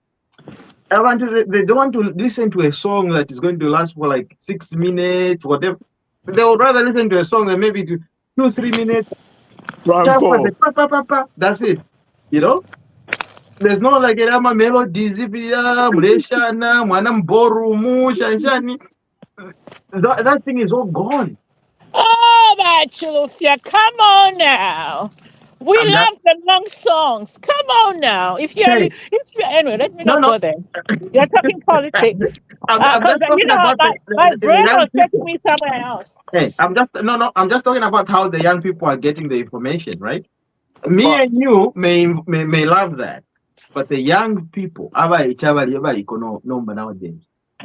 They don't want to listen to a song that is going to last for like 6 minutes, whatever. They would rather listen to a song that maybe to 2-3 minutes. That's it. There's no like a melody, that thing is all gone. Oh, my Chilufia, come on now. We love the long songs. Come on now. Anyway, let me not go there. You're talking politics. My brain was taking me somewhere else. Hey, I'm just talking about how the young people are getting the information, right? Me and you may love that, but the young people, nowadays.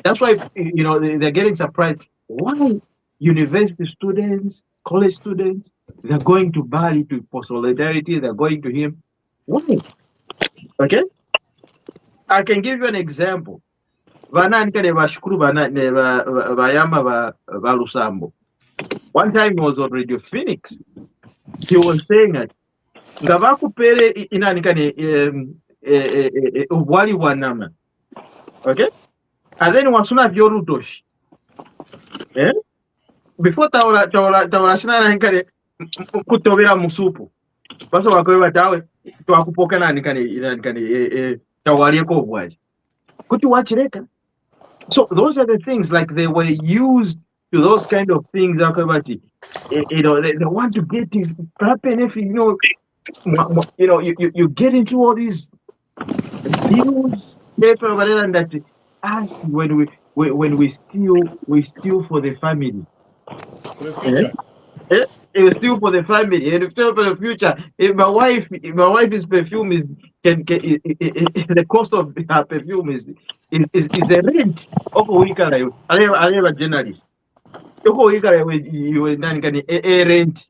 That's why they're getting surprised. Why university students, college students, they're going to Bali for solidarity. They're going to him. Why? Okay, I can give you an example. One time he was on Radio Phoenix. He was saying that ngavakupere inanikane ubwali wanama. Okay, and then wasuna vyorutoshi. Eh? Before tawala shina nanikane kutobera musupu. Baso wakwe batawe twakupoka nanikane tawalieko ubwali. Kuti wachireka. So those are the things, like they were used to those kind of things. They want to get it happen if you get into all these news paper whatever that ask when we steal for the family. For the future. It was still for the family and still for the future. If my wife's perfume is the cost of her perfume is the rent of a week. I have a journalist. You rent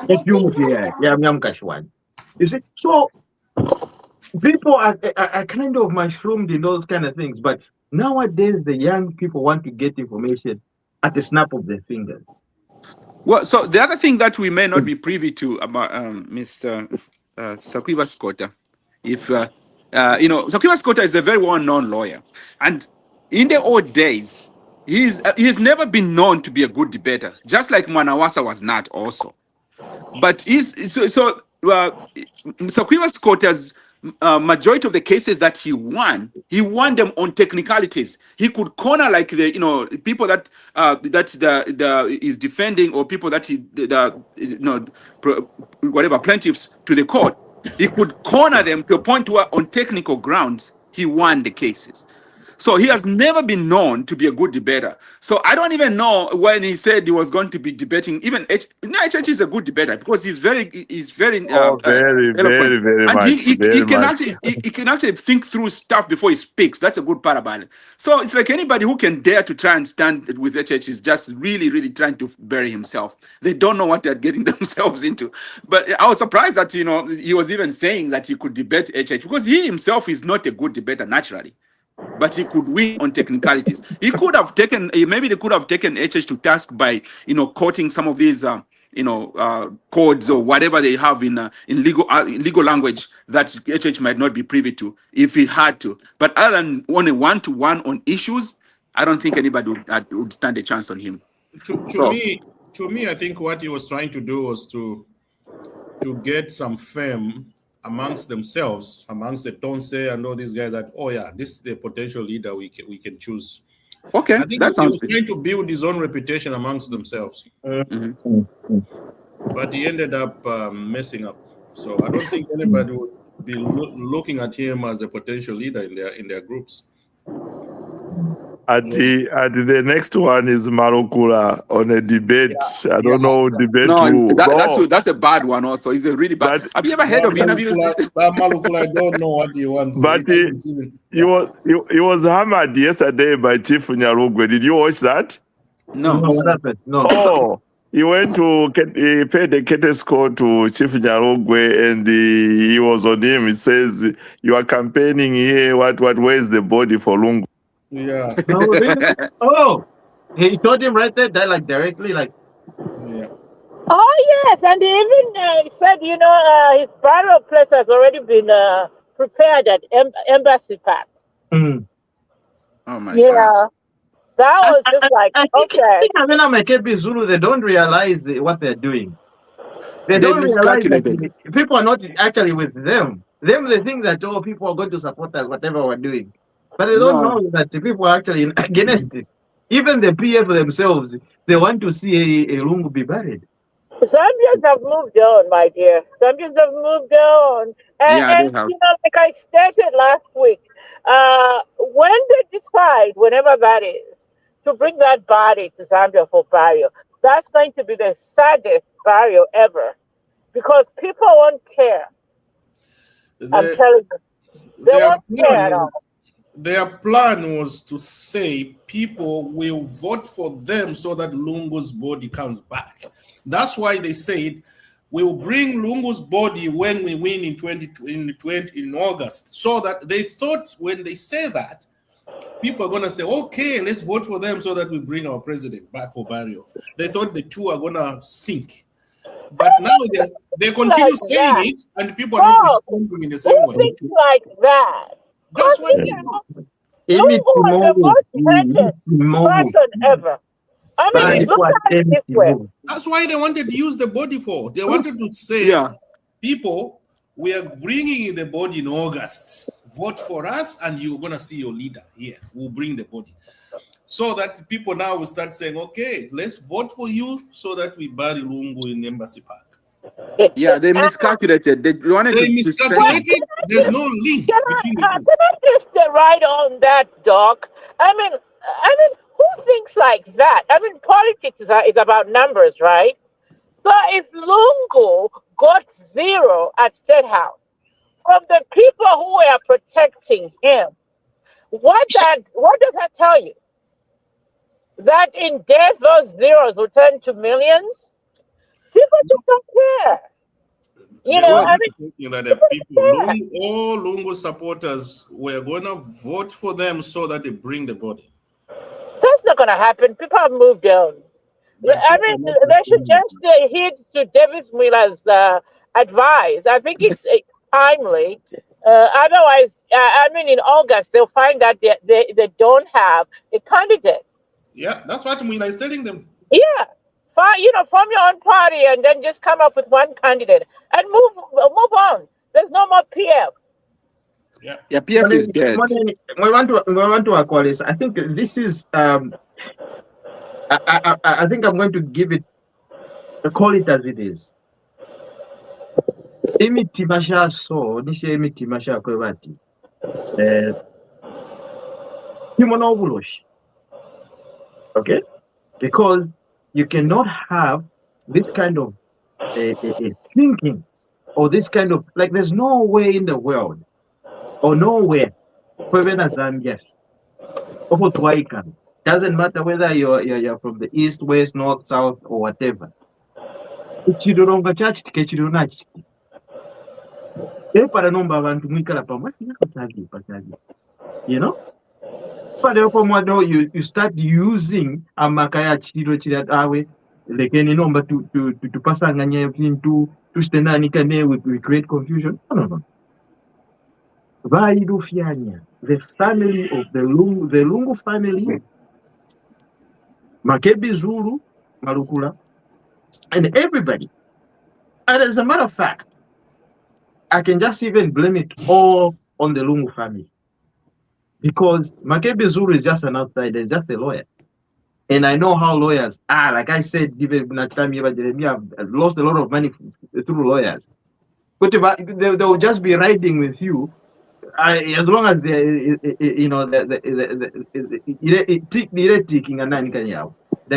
perfume here. You see, so people are kind of mushroomed in those kind of things, but nowadays the young people want to get information at the snap of their fingers. Well, so the other thing that we may not be privy to about Mr. Sakwila Sikota, if Sakwila Sikota is a very well-known lawyer, and in the old days, he's never been known to be a good debater, just like Mwanawasa was not also. But Sakwila Sikota's majority of the cases that he won them on technicalities. He could corner like the people that is defending, or people that whatever plaintiffs to the court. He could corner them to a point where on technical grounds he won the cases. So he has never been known to be a good debater. So I don't even know when he said he was going to be debating. Even HH is a good debater because he's very very and much. He can actually think through stuff before he speaks. That's a good part about it. So it's like anybody who can dare to try and stand with HH is just really, really trying to bury himself. They don't know what they're getting themselves into. But I was surprised that he was even saying that he could debate HH because he himself is not a good debater naturally. But he could win on technicalities. He could have taken, maybe they could have taken HH to task by, quoting some of these, codes or whatever they have in legal language that HH might not be privy to if he had to. But other than on a one-to-one on issues, I don't think anybody would stand a chance on him. To me, I think what he was trying to do was to get some fame amongst themselves, amongst the Tonse and all these guys, that this is the potential leader we can choose. Okay, I think he was trying to build his own reputation amongst themselves, but he ended up messing up. So I don't think anybody would be looking at him as a potential leader in their groups. The next one is Marokula on a debate. I don't know debate. No, that's a bad one. Also, he's a really bad. Have you ever heard of interviews? Marokula, I don't know what he wants. But he was hammered yesterday by Chief Nyarugwe. Did you watch that? No. What happened? No. Oh, he went he paid a courtesy score to Chief Nyarugwe, and he was on him. He says, "You are campaigning here. Where's the body for Lungu?" Yeah. Oh, he told him right there, directly, Yeah. Oh yes, and he even said, his burial place has already been prepared at Embassy Park. Mm. Oh my God. That was just okay. I think Zulu, they don't realize what they're doing. They don't realize that people are not actually with them. They think that people are going to support us, whatever we're doing. But they don't know that the people are actually against it. Even the PF themselves, they want to see a Lungu be buried. Zambians have moved on, my dear. Zambians have moved on. And like I stated last week, when they decide, whenever that is, to bring that body to Zambia for burial, that's going to be the saddest burial ever. because people won't care. I'm telling you, they won't care at all. Their plan was to say people will vote for them so that Lungu's body comes back. That's why they said we'll bring Lungu's body when we win in August. So that they thought when they say that, people are gonna say, okay, let's vote for them so that we bring our president back for burial. They thought the two are gonna sink. But now they continue saying it, and people are not responding in the same way. Who thinks like that? That's why Lungu was the most hated person ever. I mean, look at it this way. That's why they wanted to use the body for. They wanted to say, people, we are bringing in the body in August. Vote for us, and you're gonna see your leader here. We'll bring the body. So that people now will start saying, okay, let's vote for you so that we bury Lungu in Embassy Park. Yeah, they miscalculated. They miscalculated. There's no link between the two. Can I just right on that, Doc? I mean, who thinks like that? I mean, politics is about numbers, right? So if Lungu got 0 at State House from the people who were protecting him, what does that tell you? That in death, those zeros will turn to millions? People just don't care. You know, I mean, that the people, all Lungu supporters were going to vote for them so that they bring the body. That's not going to happen. People have moved on. I mean, they should just heed to David Miller's advice. I think it's timely. Otherwise, I mean, in August, they'll find that they don't have a candidate. Yeah, that's what Mila is telling them. Yeah. Form your own party and then just come up with one candidate and move on. There's no more PF. Yeah, PF is dead. We want to acquire this. I think this is I think I'm going to give it, call it as it is. Imitimasha so nishe imitimasha kwebati. Himonobulosh. Okay? Because you cannot have this kind of thinking or this kind of, like, there's no way in the world or nowhere, Zambia, doesn't matter whether you're from the east, west, north, south, or whatever. You know? But you start using amakaya chiro chiratawe lekeni number to pasanganya into to stendanikane with great confusion. No. The family of the Lungu family, Makebi Zulu, Malukula, and everybody. And as a matter of fact, I can just even blame it all on the Lungu family. Because Makebi Zulu is just an outsider, just a lawyer. And I know how lawyers are. Like I said, I've lost a lot of money through lawyers. But they will just be riding with you as long as the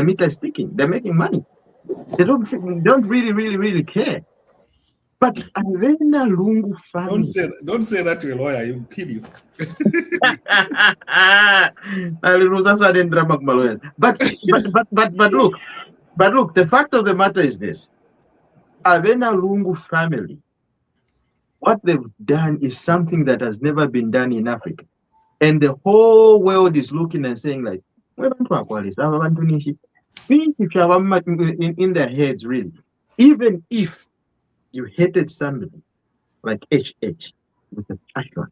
meter is ticking. They're making money. They don't really care. But Avena Lungu family. Don't say that to a lawyer. He'll kill you. But look, the fact of the matter is this: Avena Lungu family, what they've done is something that has never been done in Africa, and the whole world is looking and saying, like, in their heads, really, even if you hated somebody like HH with a passion,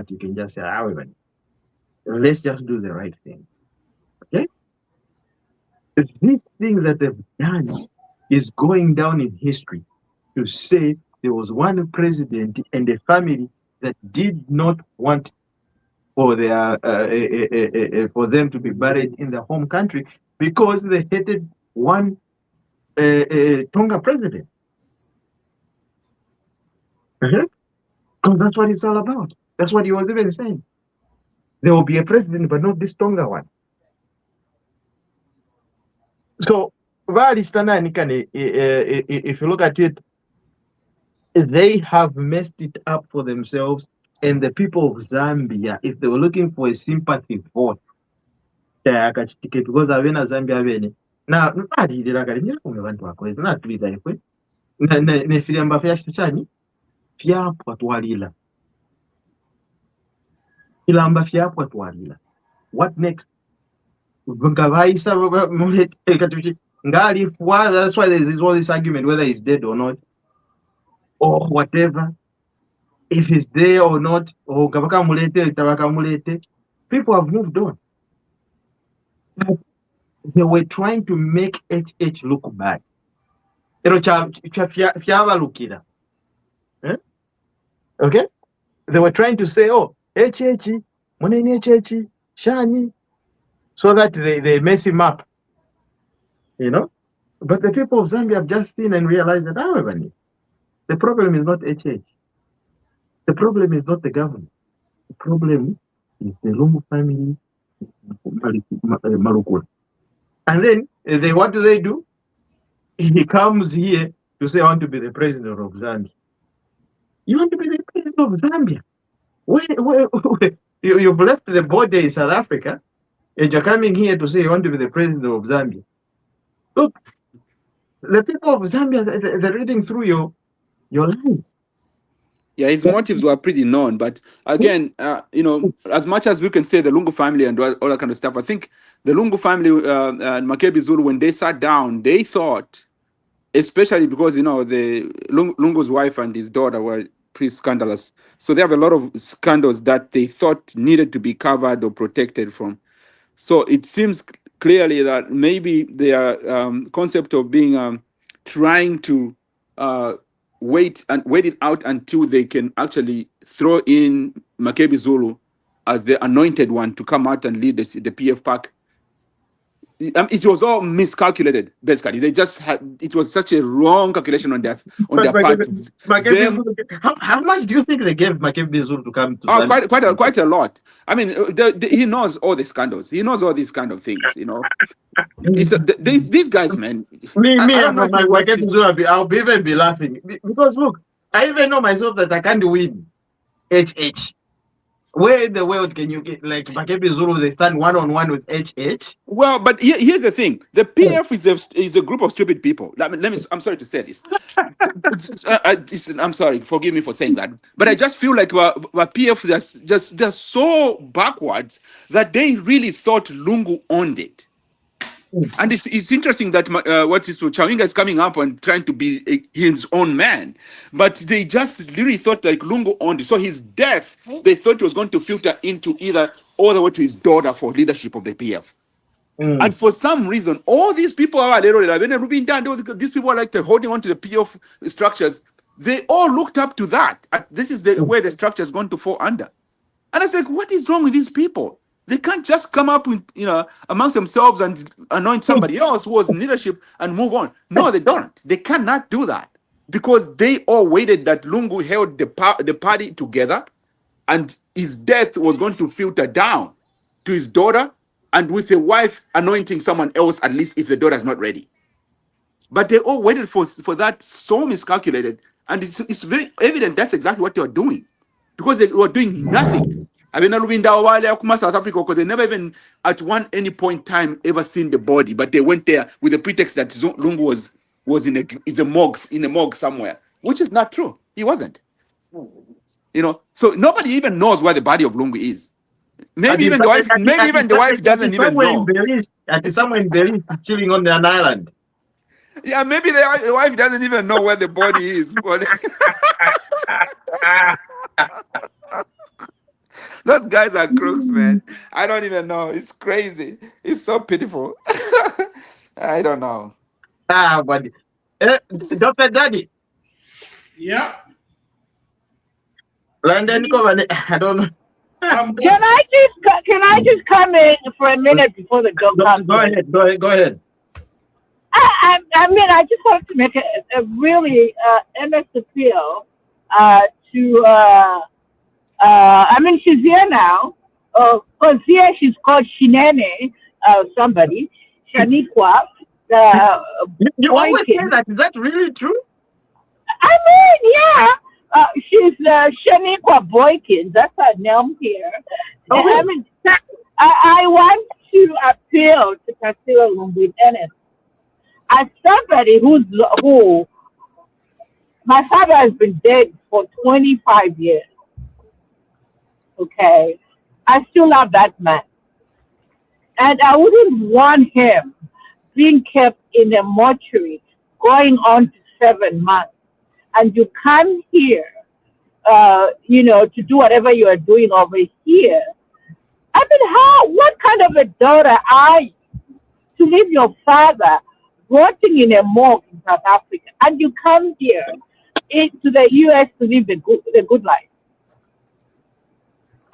you can just say, however, let's just do the right thing. Okay? This thing that they've done is going down in history to say there was one president and a family that did not want for their for them to be buried in their home country because they hated one Tonga president. Because that's what it's all about. That's what he was even saying. There will be a president, but not this Tonga one. So if you look at it, they have messed it up for themselves. And the people of Zambia, if they were looking for a sympathy vote, because avena Zambia vene na alilira kali kumwe vantu vakwezi natulira ifwe nefilyamba fyashishani fyapwa twalila filamba fyapwa twalila. What next? Ngavaisa mulete ngali fwa. That's why there's all this argument whether he's dead or not or whatever, if he's there or not, or gavaka mulete tabaka mulete. People have moved on. They were trying to make HH look bad. Okay? They were trying to say, oh, HH, Muneni HH, Shani, so that they mess him up. You know? But the people of Zambia have just seen and realized that, the problem is not HH. The problem is not the government. The problem is the Lungu family, Malukula. And then, what do? He comes here to say, I want to be the president of Zambia. You want to be the president of Zambia? You've left the border in South Africa, and you're coming here to say you want to be the president of Zambia. Look, the people of Zambia, they're reading through your lines. Yeah, his motives were pretty known, but again, as much as we can say the Lungu family and all that kind of stuff, I think the Lungu family and Makebi Zulu, when they sat down, they thought, especially because the Lungu's wife and his daughter were pretty scandalous, so they have a lot of scandals that they thought needed to be covered or protected from. So it seems clearly that maybe their concept of being trying to wait it out until they can actually throw in Makebi Zulu as the anointed one to come out and lead the PF pack. It was all miscalculated, basically. They just it was such a wrong calculation on their part. How much do you think they gave Makebi Zulu to come to? Quite a lot. I mean, he knows all the scandals. He knows all these kind of things, these guys, man. I'll even be laughing because look, I even know myself that I can't win HH. Where in the world can you get like Makebi Zulu? They stand one-on-one with HH. Well, but here's the thing: the PF is a group of stupid people. I'm sorry to say this. I'm sorry. Forgive me for saying that, but I just feel like PF they're so backwards that they really thought Lungu owned it. And it's interesting that Chawinga is coming up and trying to be his own man, but they just literally thought like Lungu owned it. So his death, they thought was going to filter into either all the way to his daughter for leadership of the PF. And for some reason, all these people these people are like holding on to the PF structures. They all looked up to that. This is the way the structure is going to fall under. And I was like, what is wrong with these people? They can't just come up with, amongst themselves and anoint somebody else who was in leadership and move on. No, they don't. They cannot do that because they all waited that Lungu held the party together and his death was going to filter down to his daughter and with the wife anointing someone else, at least if the daughter is not ready. But they all waited for that, so miscalculated. And it's very evident that's exactly what they were doing because they were doing nothing. I mean, South Africa, because they never even at any point in time ever seen the body, but they went there with the pretext that Lungu was in a morgue somewhere, which is not true. He wasn't. So nobody even knows where the body of Lungu is. Maybe even the wife doesn't even know. Somewhere in Belize, chilling on an island. Yeah, maybe the wife doesn't even know where the body is. Those guys are crooks, man. I don't even know. It's crazy. It's so pitiful. I don't know. But Dr. Daddy. Yeah. London, I don't know. Can I just come in for a minute before the girl comes? Go ahead. I mean, I just wanted to make a really earnest appeal to. I mean, she's here now. Because here she's called Shinene, somebody, Shaniqua. You always say that. Is that really true? I mean, yeah. She's Shaniqua Boykins. That's her name here. I mean, I want to appeal to Tarsila Lumbu Dennis as somebody who my father has been dead for 25 years. Okay, I still love that man, and I wouldn't want him being kept in a mortuary going on to 7 months, and you come here, to do whatever you are doing over here. I mean, what kind of a daughter are you to leave your father rotting in a morgue in South Africa, and you come here to the U.S. to live the good life?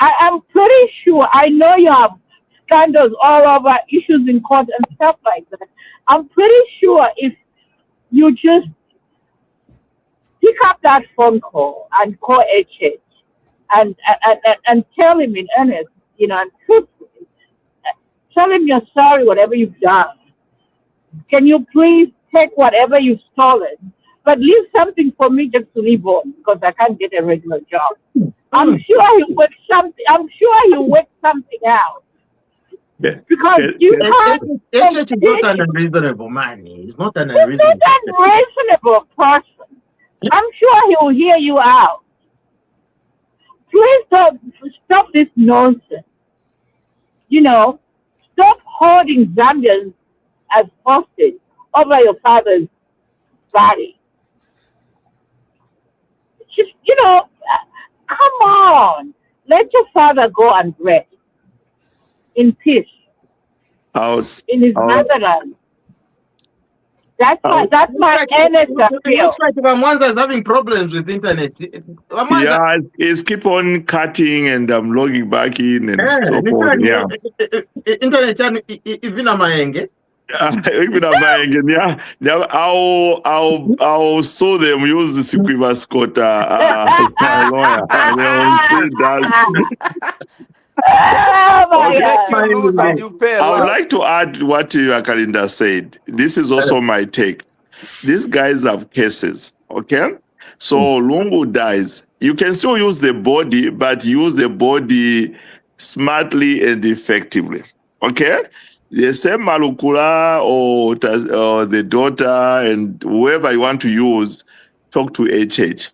I'm pretty sure, I know you have scandals all over, issues in court and stuff like that. I'm pretty sure if you just pick up that phone call and call HH and tell him in earnest, and truthfully, tell him you're sorry, whatever you've done. Can you please take whatever you've stolen, but leave something for me just to live on, because I can't get a regular job. I'm sure he'll work something. I'm sure he'll work something out. Yeah. Because you can't. It's not an unreasonable man. He's not an unreasonable person. I'm sure he'll hear you out. Please stop this nonsense. Stop holding Zambians as hostage over your father's body. Just, come on. Let your father go and rest in peace in his motherland. That's my earnest appeal. Looks like Mwanza is having problems with internet. Yeah, it's keep on cutting and logging back in and so forth. Yeah. Internet even Amaenge. Even Amaenge, yeah. I'll sue them, use the Sikota as my lawyer. I would like to add what Akalinda said. This is also my take. These guys have cases, okay? So Lungu dies. You can still use the body, but use the body smartly and effectively, okay? The same Malukula or the daughter and whoever you want to use, talk to HH.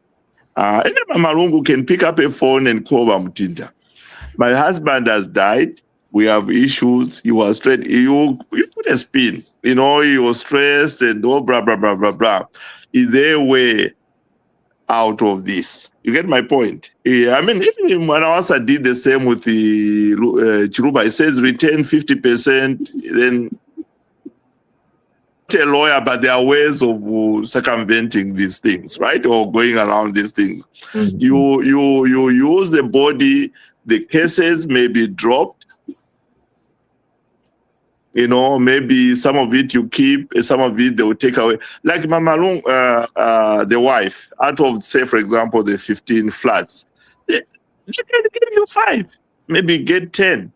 Any Malungu can pick up a phone and call Bamutinda. My husband has died. We have issues. He was straight. You put a spin. He was stressed and blah, blah, blah, blah, blah. Is there a way out of this? You get my point? Yeah, I mean, even Manawasa did the same with the Chiruba. It says retain 50%, then a lawyer, but there are ways of circumventing these things, right? Or going around these things. Mm-hmm. You use the body. The cases may be dropped. Maybe some of it you keep, some of it they will take away. Like Mamalung, the wife, out of, say, for example, the 15 flats, they can give you 5, maybe get 10.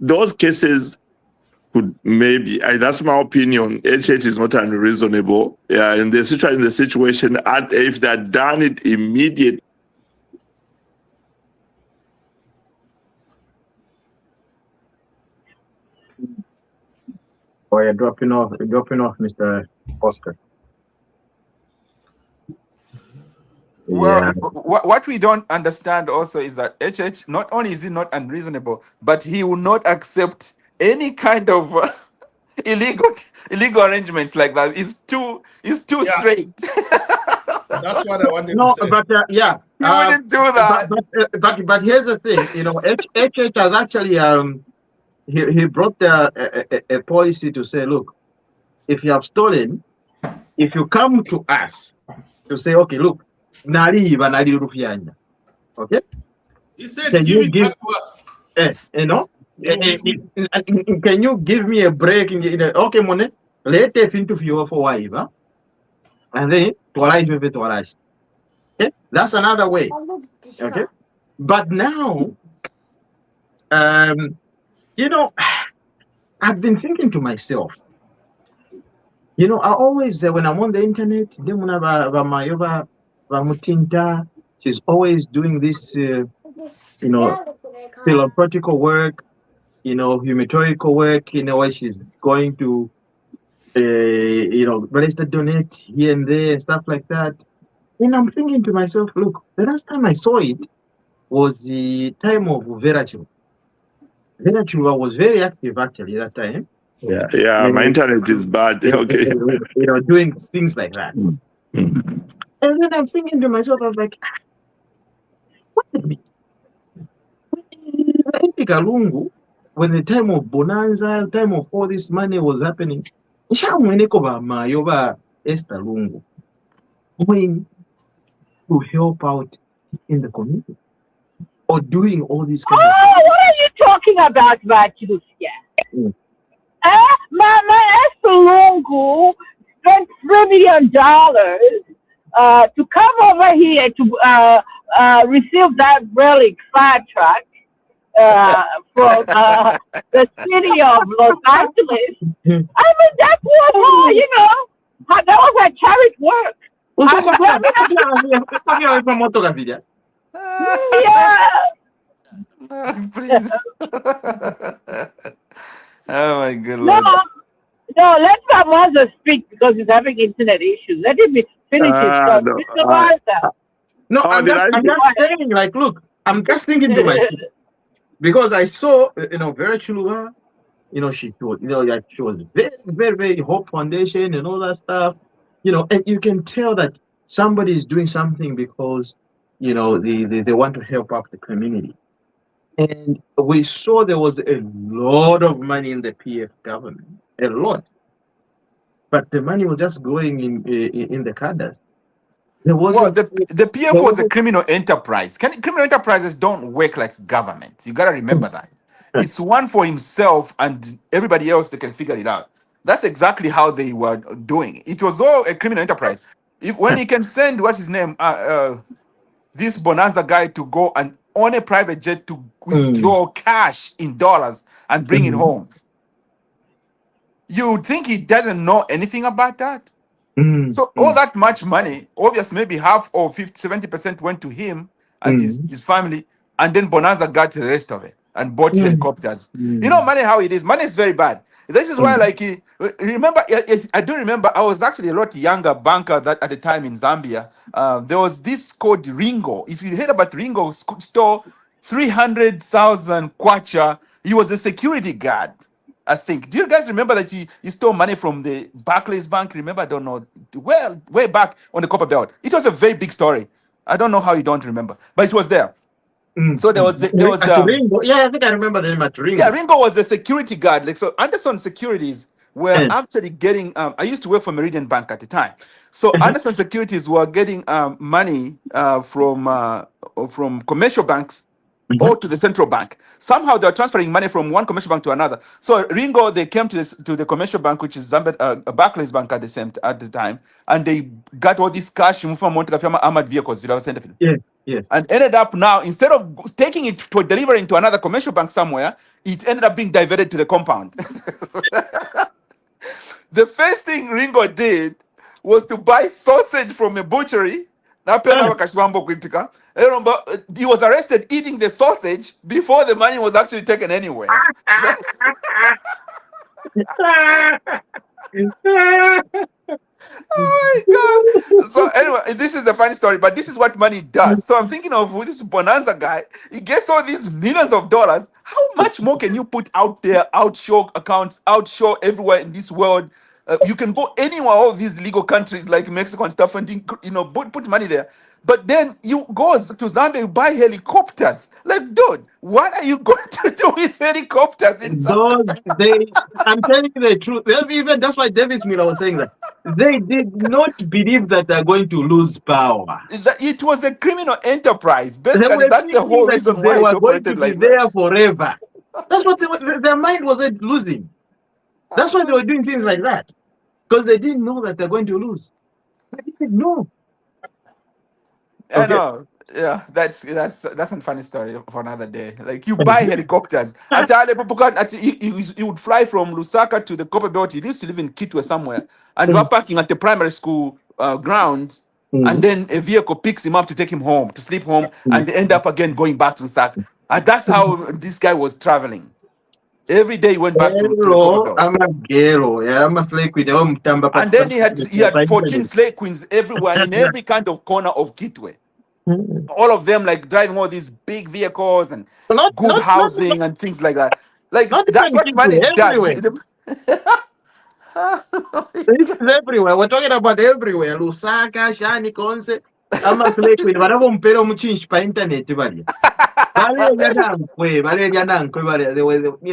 Those cases could maybe, that's my opinion, HH is not unreasonable. Yeah, in the situation, if they're done it immediately, or you're dropping off, Mr. Oscar. Well, yeah. What we don't understand also is that HH, not only is he not unreasonable, but he will not accept any kind of illegal arrangements like that. It's too straight. That's what I wanted to say. But yeah, he wouldn't do that. But here's the thing, HH has actually he brought a policy to say, look, if you have stolen, if you come to us to say, okay, look, okay, he said, give it back to us. Can you give me a break? Okay, money, let it into you for waiver, and then to arise. Okay, that's another way. Okay, but now, I've been thinking to myself, You know, I always when I'm on the internet, she's always doing this, philanthropic work, humanitarian work, where she's going to, register donate here and there and stuff like that. And I'm thinking to myself, look, the last time I saw it was the time of Verachu. Verachu was very active actually that time. Yeah, my internet is bad. Okay. Doing things like that. And then I'm thinking to myself, I was like, what did me? When the time of bonanza, time of all this money was happening, Esther Lungu going to help out in the community or doing all these kind of things. What are you talking about, Lucia? My Esther Lungu spent $3 million to come over here to receive that relic fire truck from the city of Los Angeles. I mean, that was, that was a charity work. Please. Oh my good Lord. No, let Mamaza speak because he's having internet issues. Let him finish his thought. No, I'm just saying, like, look, I'm just thinking to myself because I saw, Vera Chuluba, she was, like she was very, very, very Hope Foundation and all that stuff, and you can tell that somebody is doing something because, they want to help out the community. And we saw there was a lot of money in the PF government, a lot, but the money was just going in the cadres. Well, the PF was a criminal enterprise. Criminal enterprises don't work like government. You gotta remember that. It's one for himself and everybody else that can figure it out. That's exactly how they were doing. It was all a criminal enterprise. When he can send what's his name, this Bonanza guy to go and on a private jet to withdraw cash in dollars and bring it home, you would think he doesn't know anything about that. So all that much money, obviously maybe half or 70% went to him and his family, and then Bonanza got the rest of it and bought helicopters. You know, money how it is. Money is very bad. This is why, like, remember, I do remember, I was actually a lot younger banker that at the time in Zambia. There was this called Ringo. If you heard about Ringo, stole 300,000 kwacha. He was a security guard, I think. Do you guys remember that he stole money from the Barclays Bank? Remember, I don't know. Well, way back on the Copper Belt. It was a very big story. I don't know how you don't remember, but it was there. So there was Ringo. Yeah, I think I remember the name at Ringo. Yeah, Ringo was the security guard. Like, so Anderson Securities were actually getting I used to work for Meridian Bank at the time. So Anderson Securities were getting money from commercial banks or to the central bank. Somehow they were transferring money from one commercial bank to another. So Ringo, they came to the commercial bank, which is Zambia, Barclays Bank at the time, and they got all this cash from armored vehicles. Yeah. And ended up now, instead of taking it to delivering to another commercial bank somewhere, it ended up being diverted to the compound. The first thing Ringo did was to buy sausage from a butchery. He was arrested eating the sausage before the money was actually taken anywhere. Oh my God. So anyway, this is the funny story, but this is what money does. So I'm thinking of this Bonanza guy. He gets all these millions of dollars. How much more can you put out there, outshore accounts, outshore everywhere in this world? You can go anywhere, all these legal countries like Mexico and stuff, and put money there. But then you go to Zambia, you buy helicopters. Like, dude, what are you going to do with helicopters in Zambia? I'm telling you the truth. Even that's why David Miller was saying that they did not believe that they're going to lose power. It was a criminal enterprise. Basically, that's the whole reason why it operated like that. They were going to be there forever. That's what their mind wasn't losing. That's why they were doing things like that. Because they didn't know that they're going to lose. They didn't know. I know. Yeah, that's a funny story for another day. Like you buy helicopters. He would fly from Lusaka to the Copper Belt. He used to live in Kitwe somewhere, and we're parking at the primary school grounds. And then a vehicle picks him up to take him home, to sleep home, and they end up again going back to Lusaka. And that's how this guy was traveling. Every day he went back to the Copper Belt. And then he had 14 slave queens everywhere, in every kind of corner of Kitwe. All of them like driving all these big vehicles and good housing and things like that. Like that's what money does. This is everywhere. We're talking about everywhere. Lusaka, Shani, Konse. I'm a slave queen, but I won't pay them change by internet. You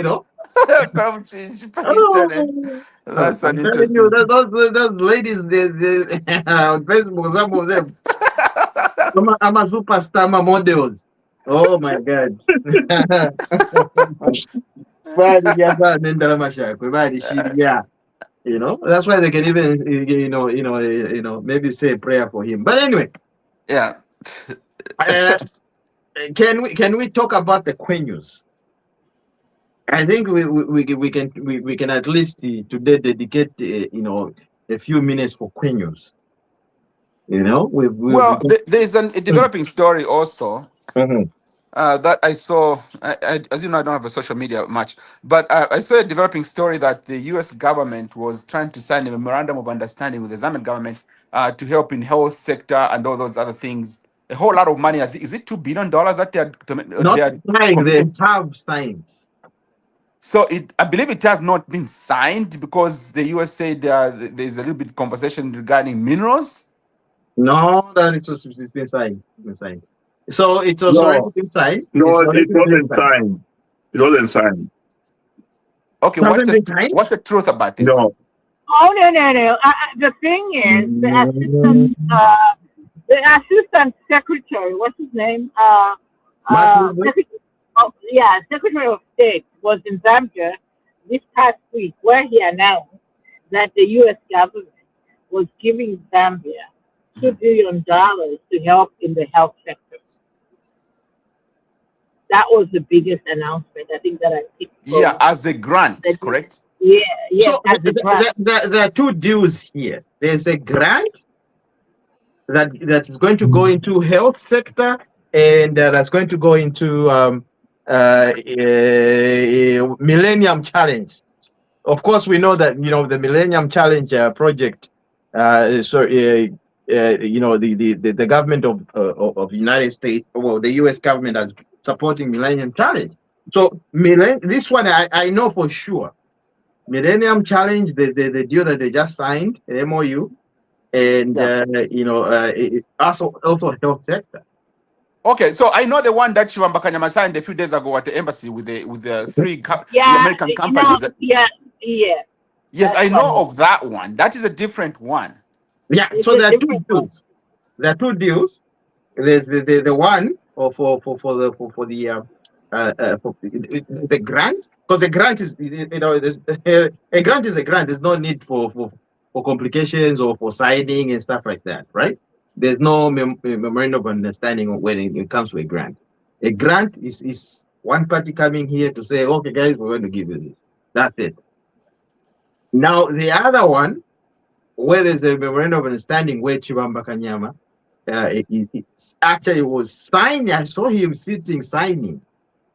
know. Come change by internet. That's an interesting. You, those ladies, on Facebook, some of them. I'm a superstar, I'm a models. Oh my God. You know, that's why they can even, maybe say a prayer for him. But anyway, yeah. Can we talk about the Quenyus? I think we can at least today dedicate a few minutes for Quenyus. You know, there's a developing story also. That I saw, as you know, I don't have a social media much, but I saw a developing story that the U.S. government was trying to sign a memorandum of understanding with the Zambian government to help in health sector and all those other things. A whole lot of money. I think, is it $2 billion that they have signed? So I believe it has not been signed because the U.S. said there's a little bit of conversation regarding minerals. No, that it's been signed. So it's already been signed. No, it wasn't signed. It wasn't signed. Okay, what's the truth about this? No. Oh no. The thing is, the assistant secretary, what's his name? Secretary of State was in Zambia this past week, where he announced that the U.S. government was giving Zambia $2 billion to help in the health sector. That was the biggest announcement, I think, that I picked. Yeah, as a grant, correct? Yeah, so as a grant. There are two deals here. There's a grant that is going to go into health sector, and that's going to go into Millennium Challenge. Of course, we know that the Millennium Challenge project. The government of the United States, well, the U.S. government is supporting Millennium Challenge. So this one I know for sure. Millennium Challenge, the deal that they just signed, the MOU, and also health sector. Okay, so I know the one that Shivamba Kanyama signed a few days ago at the embassy with the three American companies. Yes, I know of that one. That is a different one. Yeah, so there are two deals. There are two deals. There's the one for the grant, because a grant is a grant is a grant. There's no need for complications or for signing and stuff like that, right? There's no memorandum of understanding when it comes to a grant. A grant is one party coming here to say, okay, guys, we're going to give you this. That's it. Now the other one, where there's a memorandum of understanding where Chibamba Kanyama it actually was signed. I saw him sitting signing.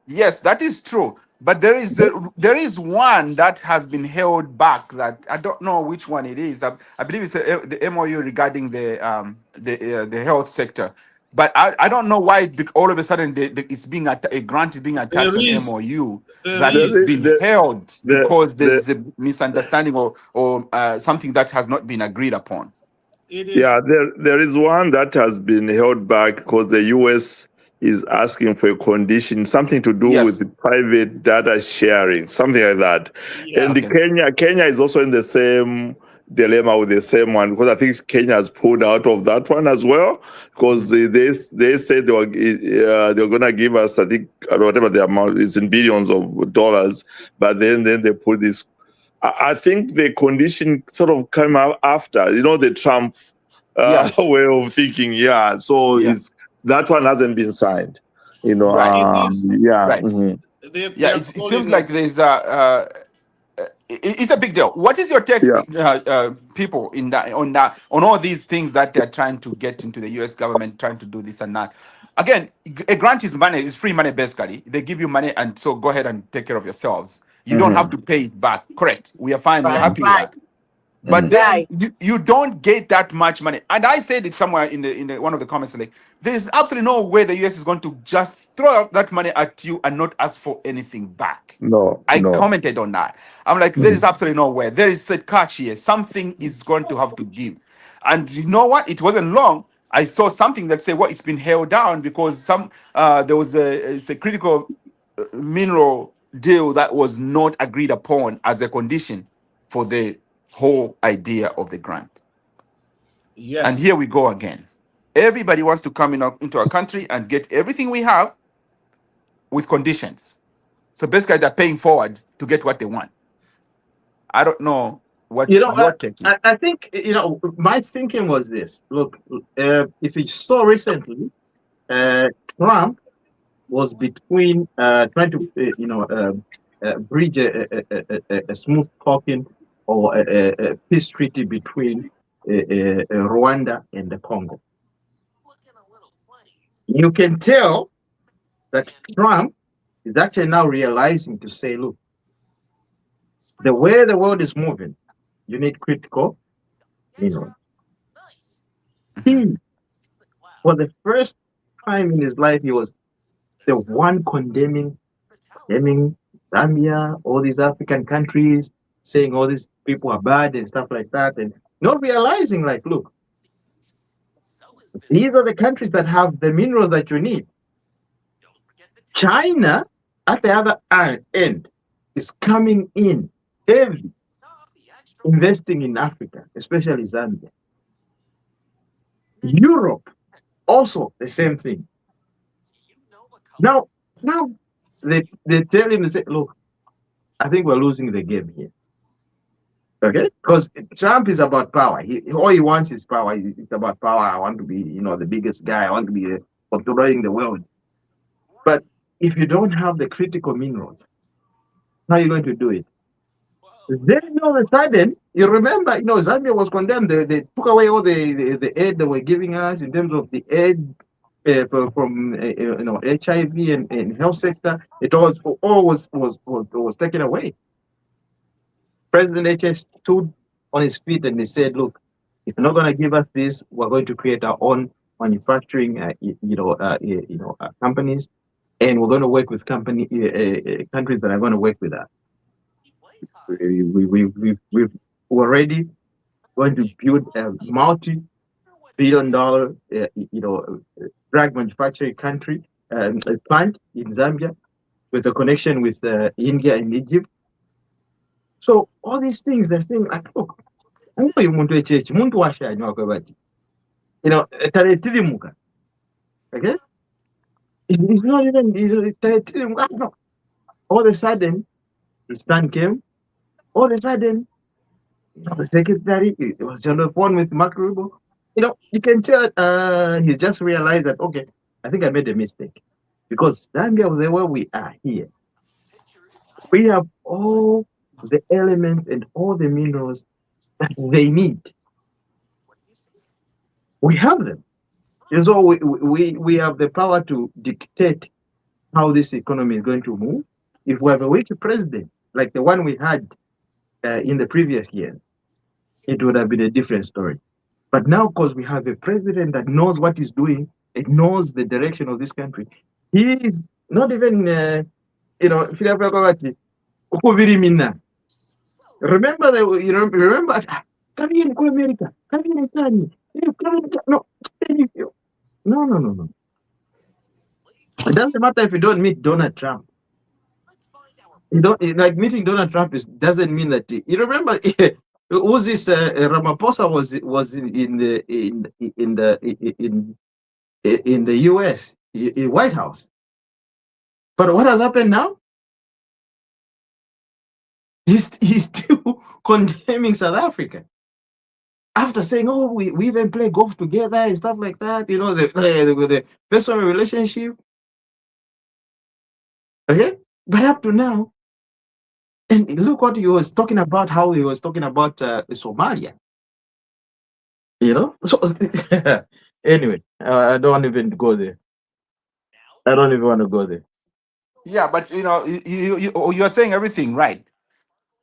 Yes, that is true. But there is one that has been held back. That I don't know which one it is. I believe it's the MOU regarding the health sector. But I don't know why all of a sudden it's being a grant is being attached to the MOU that is being held because there's a misunderstanding or something that has not been agreed upon. Yeah, there is one that has been held back because the U.S. is asking for a condition, something to do with the private data sharing, something like that. Yeah, and Kenya is also in the same dilemma with the same one, because I think Kenya has pulled out of that one as well, because they said they were going to give us, I think, whatever the amount is in billions of dollars, but then they put this. I think the condition sort of came out after, the Trump way of thinking. Yeah, so that one hasn't been signed. You know, Right. yeah. Right. Yeah, it seems like there's it's a big deal. What is your take, people, in that on all these things that they're trying to get into the U.S. government, trying to do this and that? Again, a grant is money, is free money basically. They give you money, and so go ahead and take care of yourselves. You don't have to pay it back. Correct. We are fine. We are happy with that. But then you don't get that much money. And I said it somewhere in the one of the comments, like, there's absolutely no way the US is going to just throw out that money at you and not ask for anything back. I commented on that. I'm like, there is absolutely no way. There is a catch here. Something is going to have to give. And you know what? It wasn't long. I saw something that said, well, it's been held down because there was a critical mineral deal that was not agreed upon as a condition for the whole idea of the grant. Yes. And here we go again. Everybody wants to come into our country and get everything we have with conditions. So basically, they're paying forward to get what they want. I don't know what your take is. I think, my thinking was this. Look, if you saw recently, Trump was between trying to, bridge a smooth talking or a peace treaty between Rwanda and the Congo. You can tell that Trump is actually now realizing to say, look, the way the world is moving, you need critical minerals. For the first time in his life, he was the one condemning Zambia, all these African countries, saying all these people are bad and stuff like that, and not realizing, like, look, these are the countries that have the minerals that you need. China, at the other end, is coming in heavy, investing in Africa, especially Zambia. Europe, also the same thing. Now they tell him, they say, look, I think we're losing the game here. Okay? Because Trump is about power. All he wants is power. It's about power. I want to be, the biggest guy. I want to be controlling the world. But if you don't have the critical minerals, how are you going to do it? Then all of a sudden, you remember, Zambia was condemned. They took away all the aid they were giving us in terms of the aid from HIV and health sector. It all was taken away. President HS stood on his feet and he said, "Look, if you're not going to give us this, we're going to create our own manufacturing, companies, and we're going to work with countries that are going to work with us. We've already going to build a multi-billion-dollar, drug manufacturing country plant in Zambia with a connection with India and Egypt. So all these things, they're saying, like, look, okay, it's not even, no. All of a sudden, his son came. All of a sudden, the secretary, it was on the phone with Mark Rubio. You can tell he just realized that, okay, I think I made a mistake. Because Zambia, where we are here, we have all the elements and all the minerals that they need. We have them. And so we have the power to dictate how this economy is going to move. If we have a weak president, like the one we had in the previous year, it would have been a different story. But now, because we have a president that knows what he's doing, it knows the direction of this country, he is not even, remember, come here in America, come here in Italy, no. It doesn't matter if you don't meet Donald Trump. You don't like meeting Donald Trump doesn't mean that you remember who's this Ramaphosa was in the U.S. in White House. But what has happened now? He's still condemning South Africa. after saying, oh, we even play golf together and stuff like that, the personal relationship. Okay? But up to now, and look what he was talking about, how he was talking about Somalia. So anyway, I don't even go there. I don't even want to go there. Yeah, but you're saying everything right.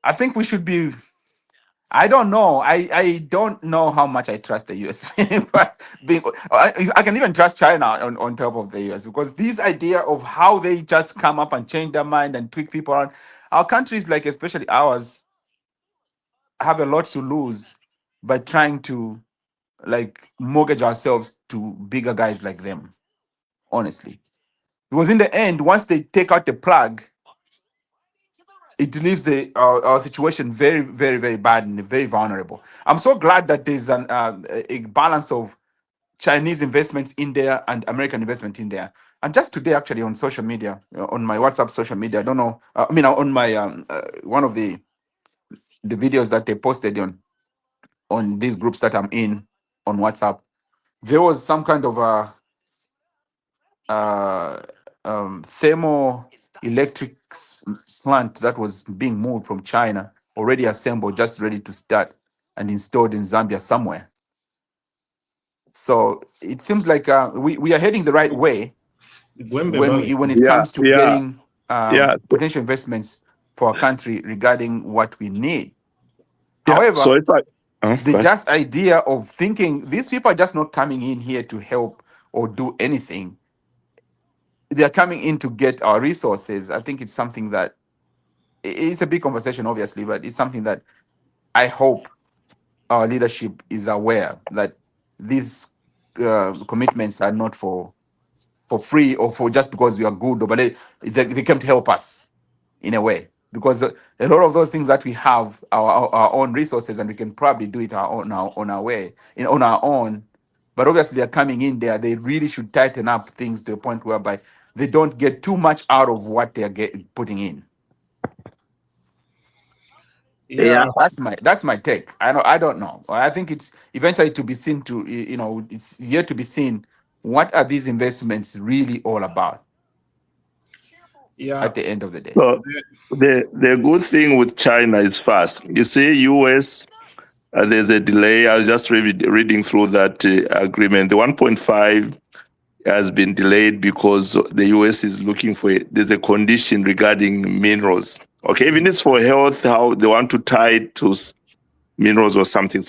I think we should be. I don't know. I don't know how much I trust the US. But I can even trust China on top of the US, because this idea of how they just come up and change their mind and tweak people around. Our countries, like especially ours, have a lot to lose by trying to like mortgage ourselves to bigger guys like them. Honestly, because in the end, once they take out the plug, it leaves our situation very, very, very bad and very vulnerable. I'm so glad that there's a balance of Chinese investments in there and American investment in there. And just today, actually, on social media, on my WhatsApp social media, I don't know. On my one of the videos that they posted on these groups that I'm in on WhatsApp, there was some kind of a thermoelectric plant that was being moved from China, already assembled, just ready to start and installed in Zambia somewhere. So it seems like we are heading the right way when it comes to getting potential investments for our country regarding what we need. However, so it's like the just idea of thinking these people are just not coming in here to help or do anything. They're coming in to get our resources. I think it's something that it's a big conversation, obviously, but it's something that I hope our leadership is aware that these commitments are not for free or for just because we are good, but they came to help us in a way, because a lot of those things that we have our own resources, and we can probably do it on our way, on our own. But obviously, they're coming in there. They really should tighten up things to a point whereby they don't get too much out of what they're putting in. Yeah. That's my take. I don't know. I think it's eventually to be seen it's yet to be seen what are these investments really all about. At the end of the day. So the good thing with China is fast. You see, US, there's a delay. I was just reading through that agreement. The 1.5 has been delayed because the US is looking for there's a condition regarding minerals. Okay, even it's for health, how they want to tie it to minerals or something.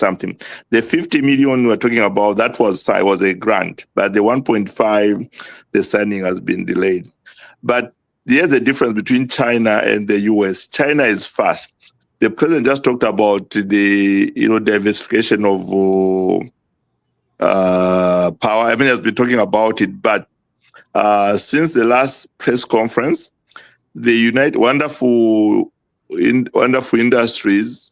The 50 million we're talking about, that was a grant, but the 1.5, the signing has been delayed. But there's a difference between China and the US. China is fast. The president just talked about the diversification of power. I mean, has been talking about it, but since the last press conference, the Wonderful Industries,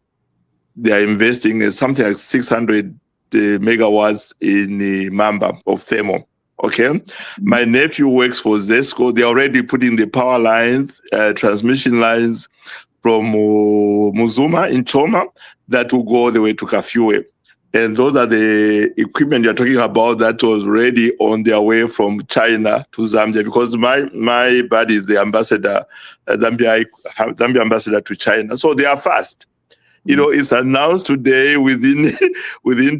they are investing in something like 600 megawatts in Mamba of thermal. Okay, my nephew works for Zesco. They're already putting the power lines, transmission lines from Muzuma in Choma that will go all the way to Kafue. And those are the equipment you're talking about that was ready on their way from China to Zambia, because my buddy is the ambassador, Zambia ambassador to China. So they are fast. It's announced today, within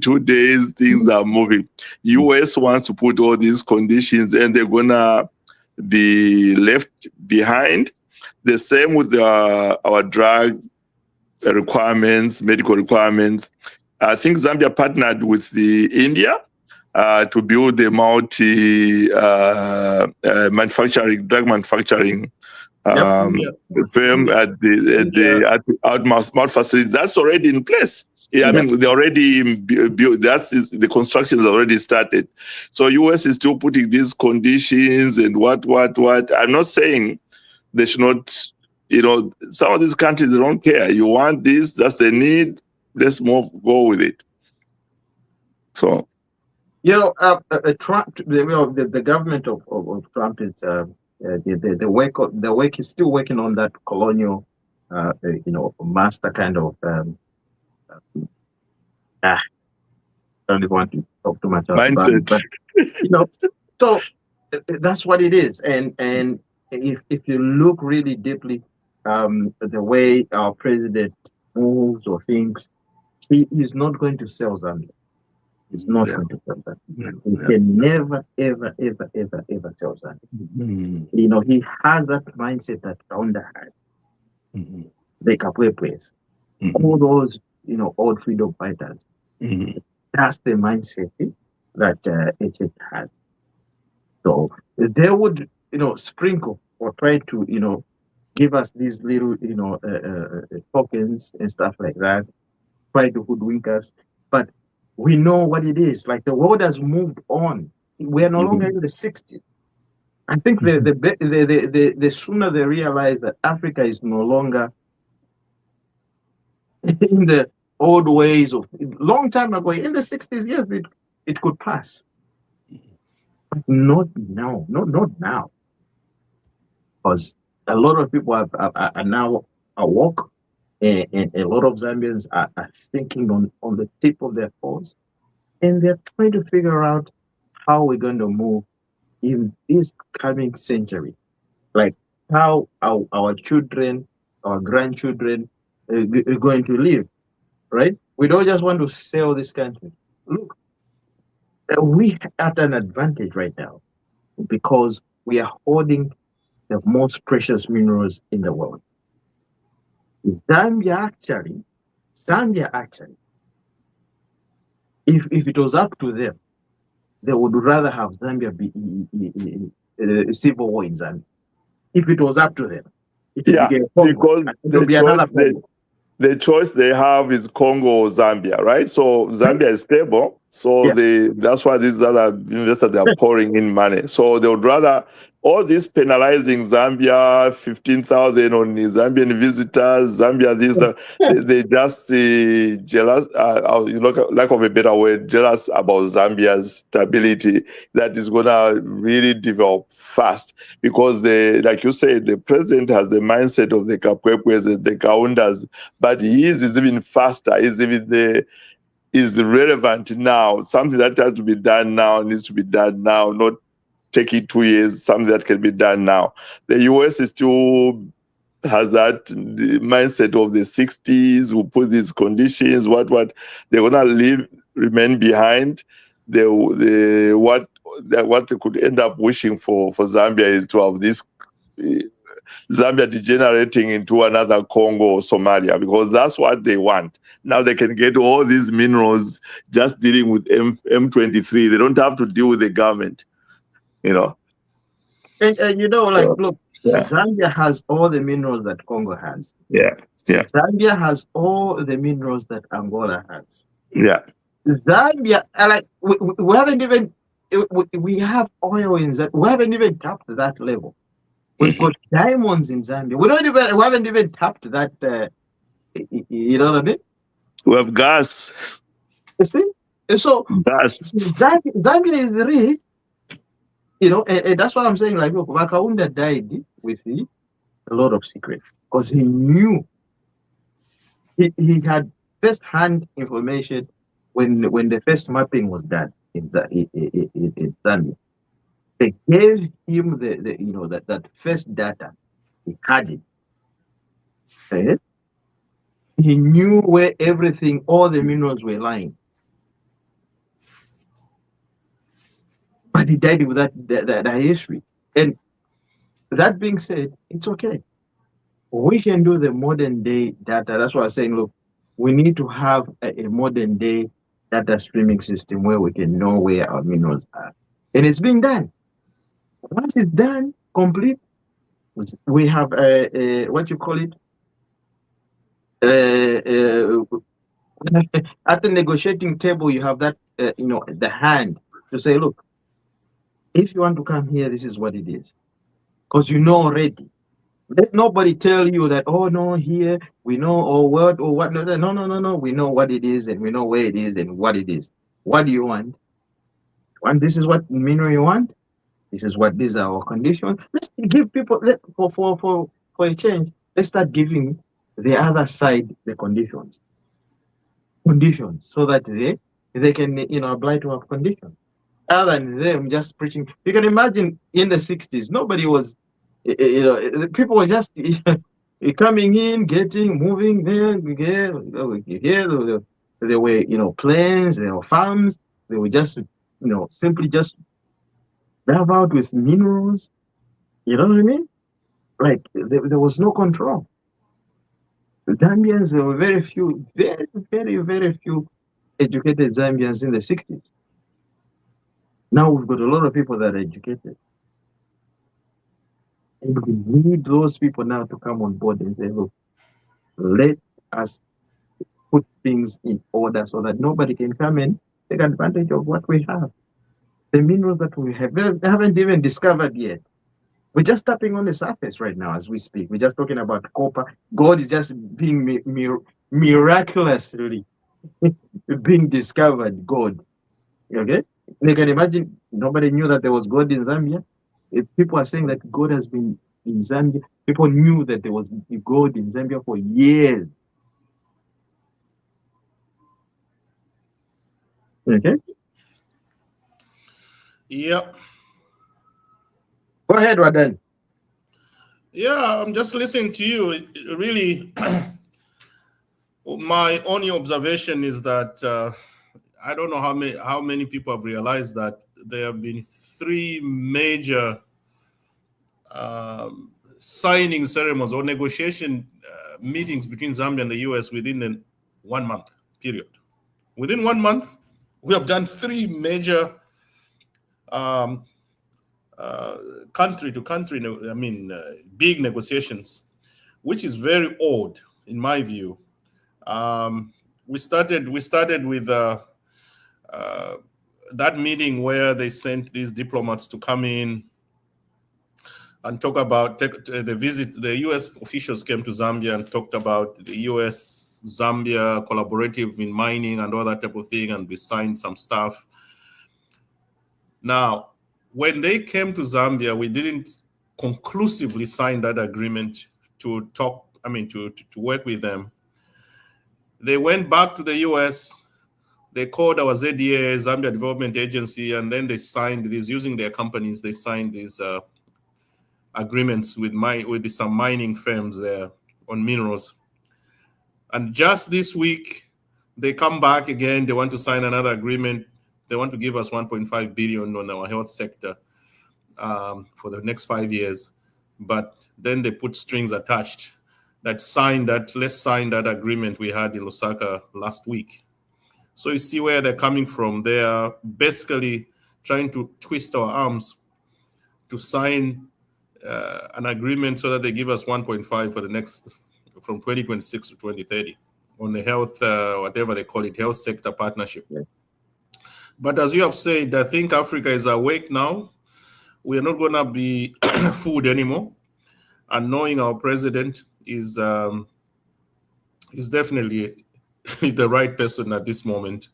2 days, things are moving. US wants to put all these conditions and they're going to be left behind. The same with our drug requirements, medical requirements. I think Zambia partnered with India to build a drug manufacturing firm at the Outmouth facility. That's already in place. I mean, they already built. The construction has already started. So US is still putting these conditions and what. I'm not saying they should not. Some of these countries, they don't care. You want this? That's the need. Let's go with it. So, Trump. The government of Trump is the work is still working on that colonial, master kind of don't even want to talk too much about mindset. it, but so that's what it is. And if you look really deeply, the way our president moves or thinks, he is not going to sell Zambia. He's not going to sell Zambia. He can never, ever, ever, ever, ever sell Zambia. He has that mindset that Kaunda had. The Kapwepwes, all those, old freedom fighters. That's the mindset that it has. So they would, sprinkle or try to, give us these little, tokens and stuff like that, try to hoodwink us. But we know what it is. Like the world has moved on. We're no longer in the 60s. I think the sooner they realize that Africa is no longer in the old ways of long time ago, in the 60s, yes, it could pass. But not now, not now. Because a lot of people are now awoke, and a lot of Zambians are thinking on the tip of their toes, and they're trying to figure out how we're going to move in this coming century. Like how our children, our grandchildren are going to live, right? We don't just want to sell this country. Look, we at an advantage right now because we are holding the most precious minerals in the world. Zambia actually, if it was up to them, they would rather have Zambia be civil war in Zambia. If it was up to them. Because the choice they have is Congo or Zambia, right? So Zambia is stable. So that's why these other investors, they are pouring in money. So they would rather all this penalizing Zambia, 15,000 on Zambian visitors, Zambia this, they just jealous, lack of a better word, jealous about Zambia's stability that is going to really develop fast. Because, like you said, the president has the mindset of the Kapwepwes and the Kaundas, but his is even faster, is relevant now. Something that has to be done now needs to be done now, not taking 2 years, something that can be done now. The U.S. is still has that the mindset of the 60s, who put these conditions, what they're gonna remain behind. What they could end up wishing for Zambia is to have this Zambia degenerating into another Congo or Somalia, because that's what they want. Now they can get all these minerals just dealing with M23. They don't have to deal with the government. And look, Zambia has all the minerals that Congo has. Zambia has all the minerals that Angola has. Zambia, we haven't even, we have oil in Zambia. We haven't even tapped that level. We've got diamonds in Zambia. We haven't even tapped that. You know what I mean? We have gas. You see? So gas. Zambia is rich. And that's what I'm saying. Like, look, Wakaunda died with a lot of secrets because he knew he had first-hand information when the first mapping was done in Zambia. They gave him that first data. He had it. Okay? He knew where all the minerals were lying. But he died with that history. And that being said, it's okay. We can do the modern day data. That's why I'm saying, look, we need to have a modern day data streaming system where we can know where our minerals are. And it's being done. Once it's done, complete, we have what you call it? At the negotiating table, you have that, the hand to say, look, if you want to come here, this is what it is. Because you know already. Let nobody tell you that, oh, no, here, we know, or what, or what. No. We know what it is, and we know where it is, and what it is. What do you want? This is what mineral you want? These are our conditions. Let's give people, for a change, let's start giving the other side the conditions. So that they can, apply to our conditions. Other than them just preaching. You can imagine in the 60s, nobody was, people were just coming in, moving there, here. There were, planes, there were farms. They were just, simply just drive out with minerals. You know what I mean? Like there was no control. The Zambians, there were very few, very, very, very few educated Zambians in the 60s. Now we've got a lot of people that are educated. And we need those people now to come on board and say, look, let us put things in order so that nobody can come and take advantage of what we have. The minerals that we haven't even discovered yet. We're just tapping on the surface right now as we speak. We're just talking about copper. Gold is just being miraculously being discovered. Gold. Okay? You can imagine nobody knew that there was gold in Zambia. If people are saying that gold has been in Zambia, people knew that there was gold in Zambia for years. Okay? Yep. Go ahead, Wadan. Yeah, I'm just listening to you. It really, my only observation is that I don't know how many people have realized that there have been 3 major signing ceremonies or negotiation meetings between Zambia and the U.S. within a 1 month period. Within 1 month, we have done 3 major country to country, big negotiations, which is very odd in my view. We started with that meeting where they sent these diplomats to come in and talk about the visit. The U.S. officials came to Zambia and talked about the U.S.-Zambia collaborative in mining and all that type of thing, and we signed some stuff. Now, when they came to Zambia, we didn't conclusively sign that agreement to work with them. They went back to the U.S., they called our ZDA, Zambia Development Agency, and then they signed these, using their companies, they signed these agreements with some mining firms there on minerals. And just this week, they come back again, they want to sign another agreement. They want to give us 1.5 billion on our health sector for the next 5 years. But then they put strings attached let's sign that agreement we had in Lusaka last week. So you see where they're coming from. They are basically trying to twist our arms to sign an agreement so that they give us 1.5 for the next, from 2026 to 2030 on the health, whatever they call it, health sector partnership. Yeah. But as you have said, I think Africa is awake now. We are not going to be fooled anymore. And knowing our president is definitely the right person at this moment.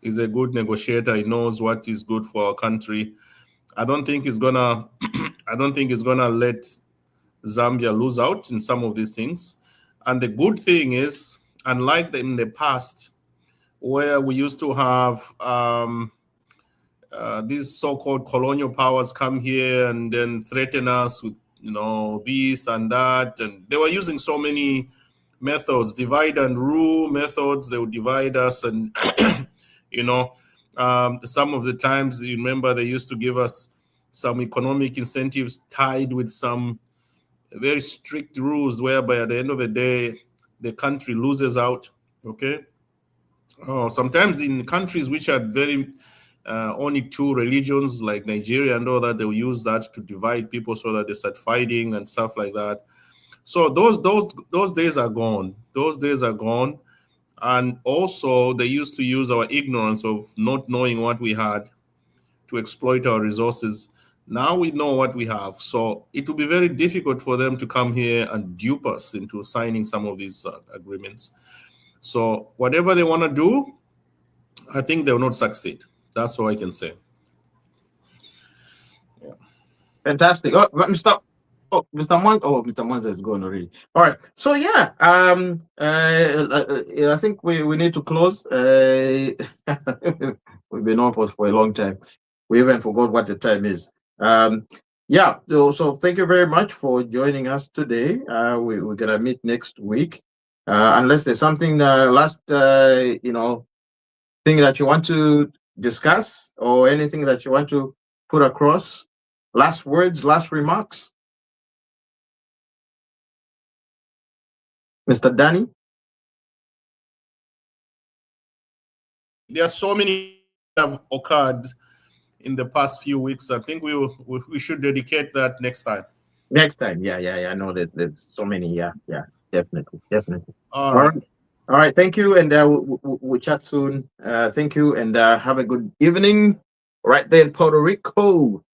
He's a good negotiator. He knows what is good for our country. I don't think he's gonna let Zambia lose out in some of these things. And the good thing is, unlike in the past, where we used to have these so-called colonial powers come here and then threaten us with, this and that, and they were using so many methods, divide and rule methods. They would divide us, and some of the times, you remember, they used to give us some economic incentives tied with some very strict rules, whereby at the end of the day, the country loses out. Okay. Sometimes in countries which are very only two religions, like Nigeria and all that, they will use that to divide people so that they start fighting and stuff like that. So those days are gone. Those days are gone. And also, they used to use our ignorance of not knowing what we had to exploit our resources. Now we know what we have. So it will be very difficult for them to come here and dupe us into signing some of these agreements. So whatever they want to do, I think they will not succeed. That's all I can say. Yeah. Fantastic. Oh, let me stop. Mr. Mwanza is gone already. All right. So yeah, I think we need to close. We've been on for a long time. We even forgot what the time is. Yeah. So thank you very much for joining us today. We're gonna meet next week, unless there's something last thing that you want to discuss or anything that you want to put across. Last words, last remarks. Mr. Danny? There are so many have occurred in the past few weeks. I think we should dedicate that next time. Next time, yeah. I know there's so many. Yeah, definitely. All right. All right. Thank you, and we'll chat soon. Thank you, and have a good evening right there in Puerto Rico.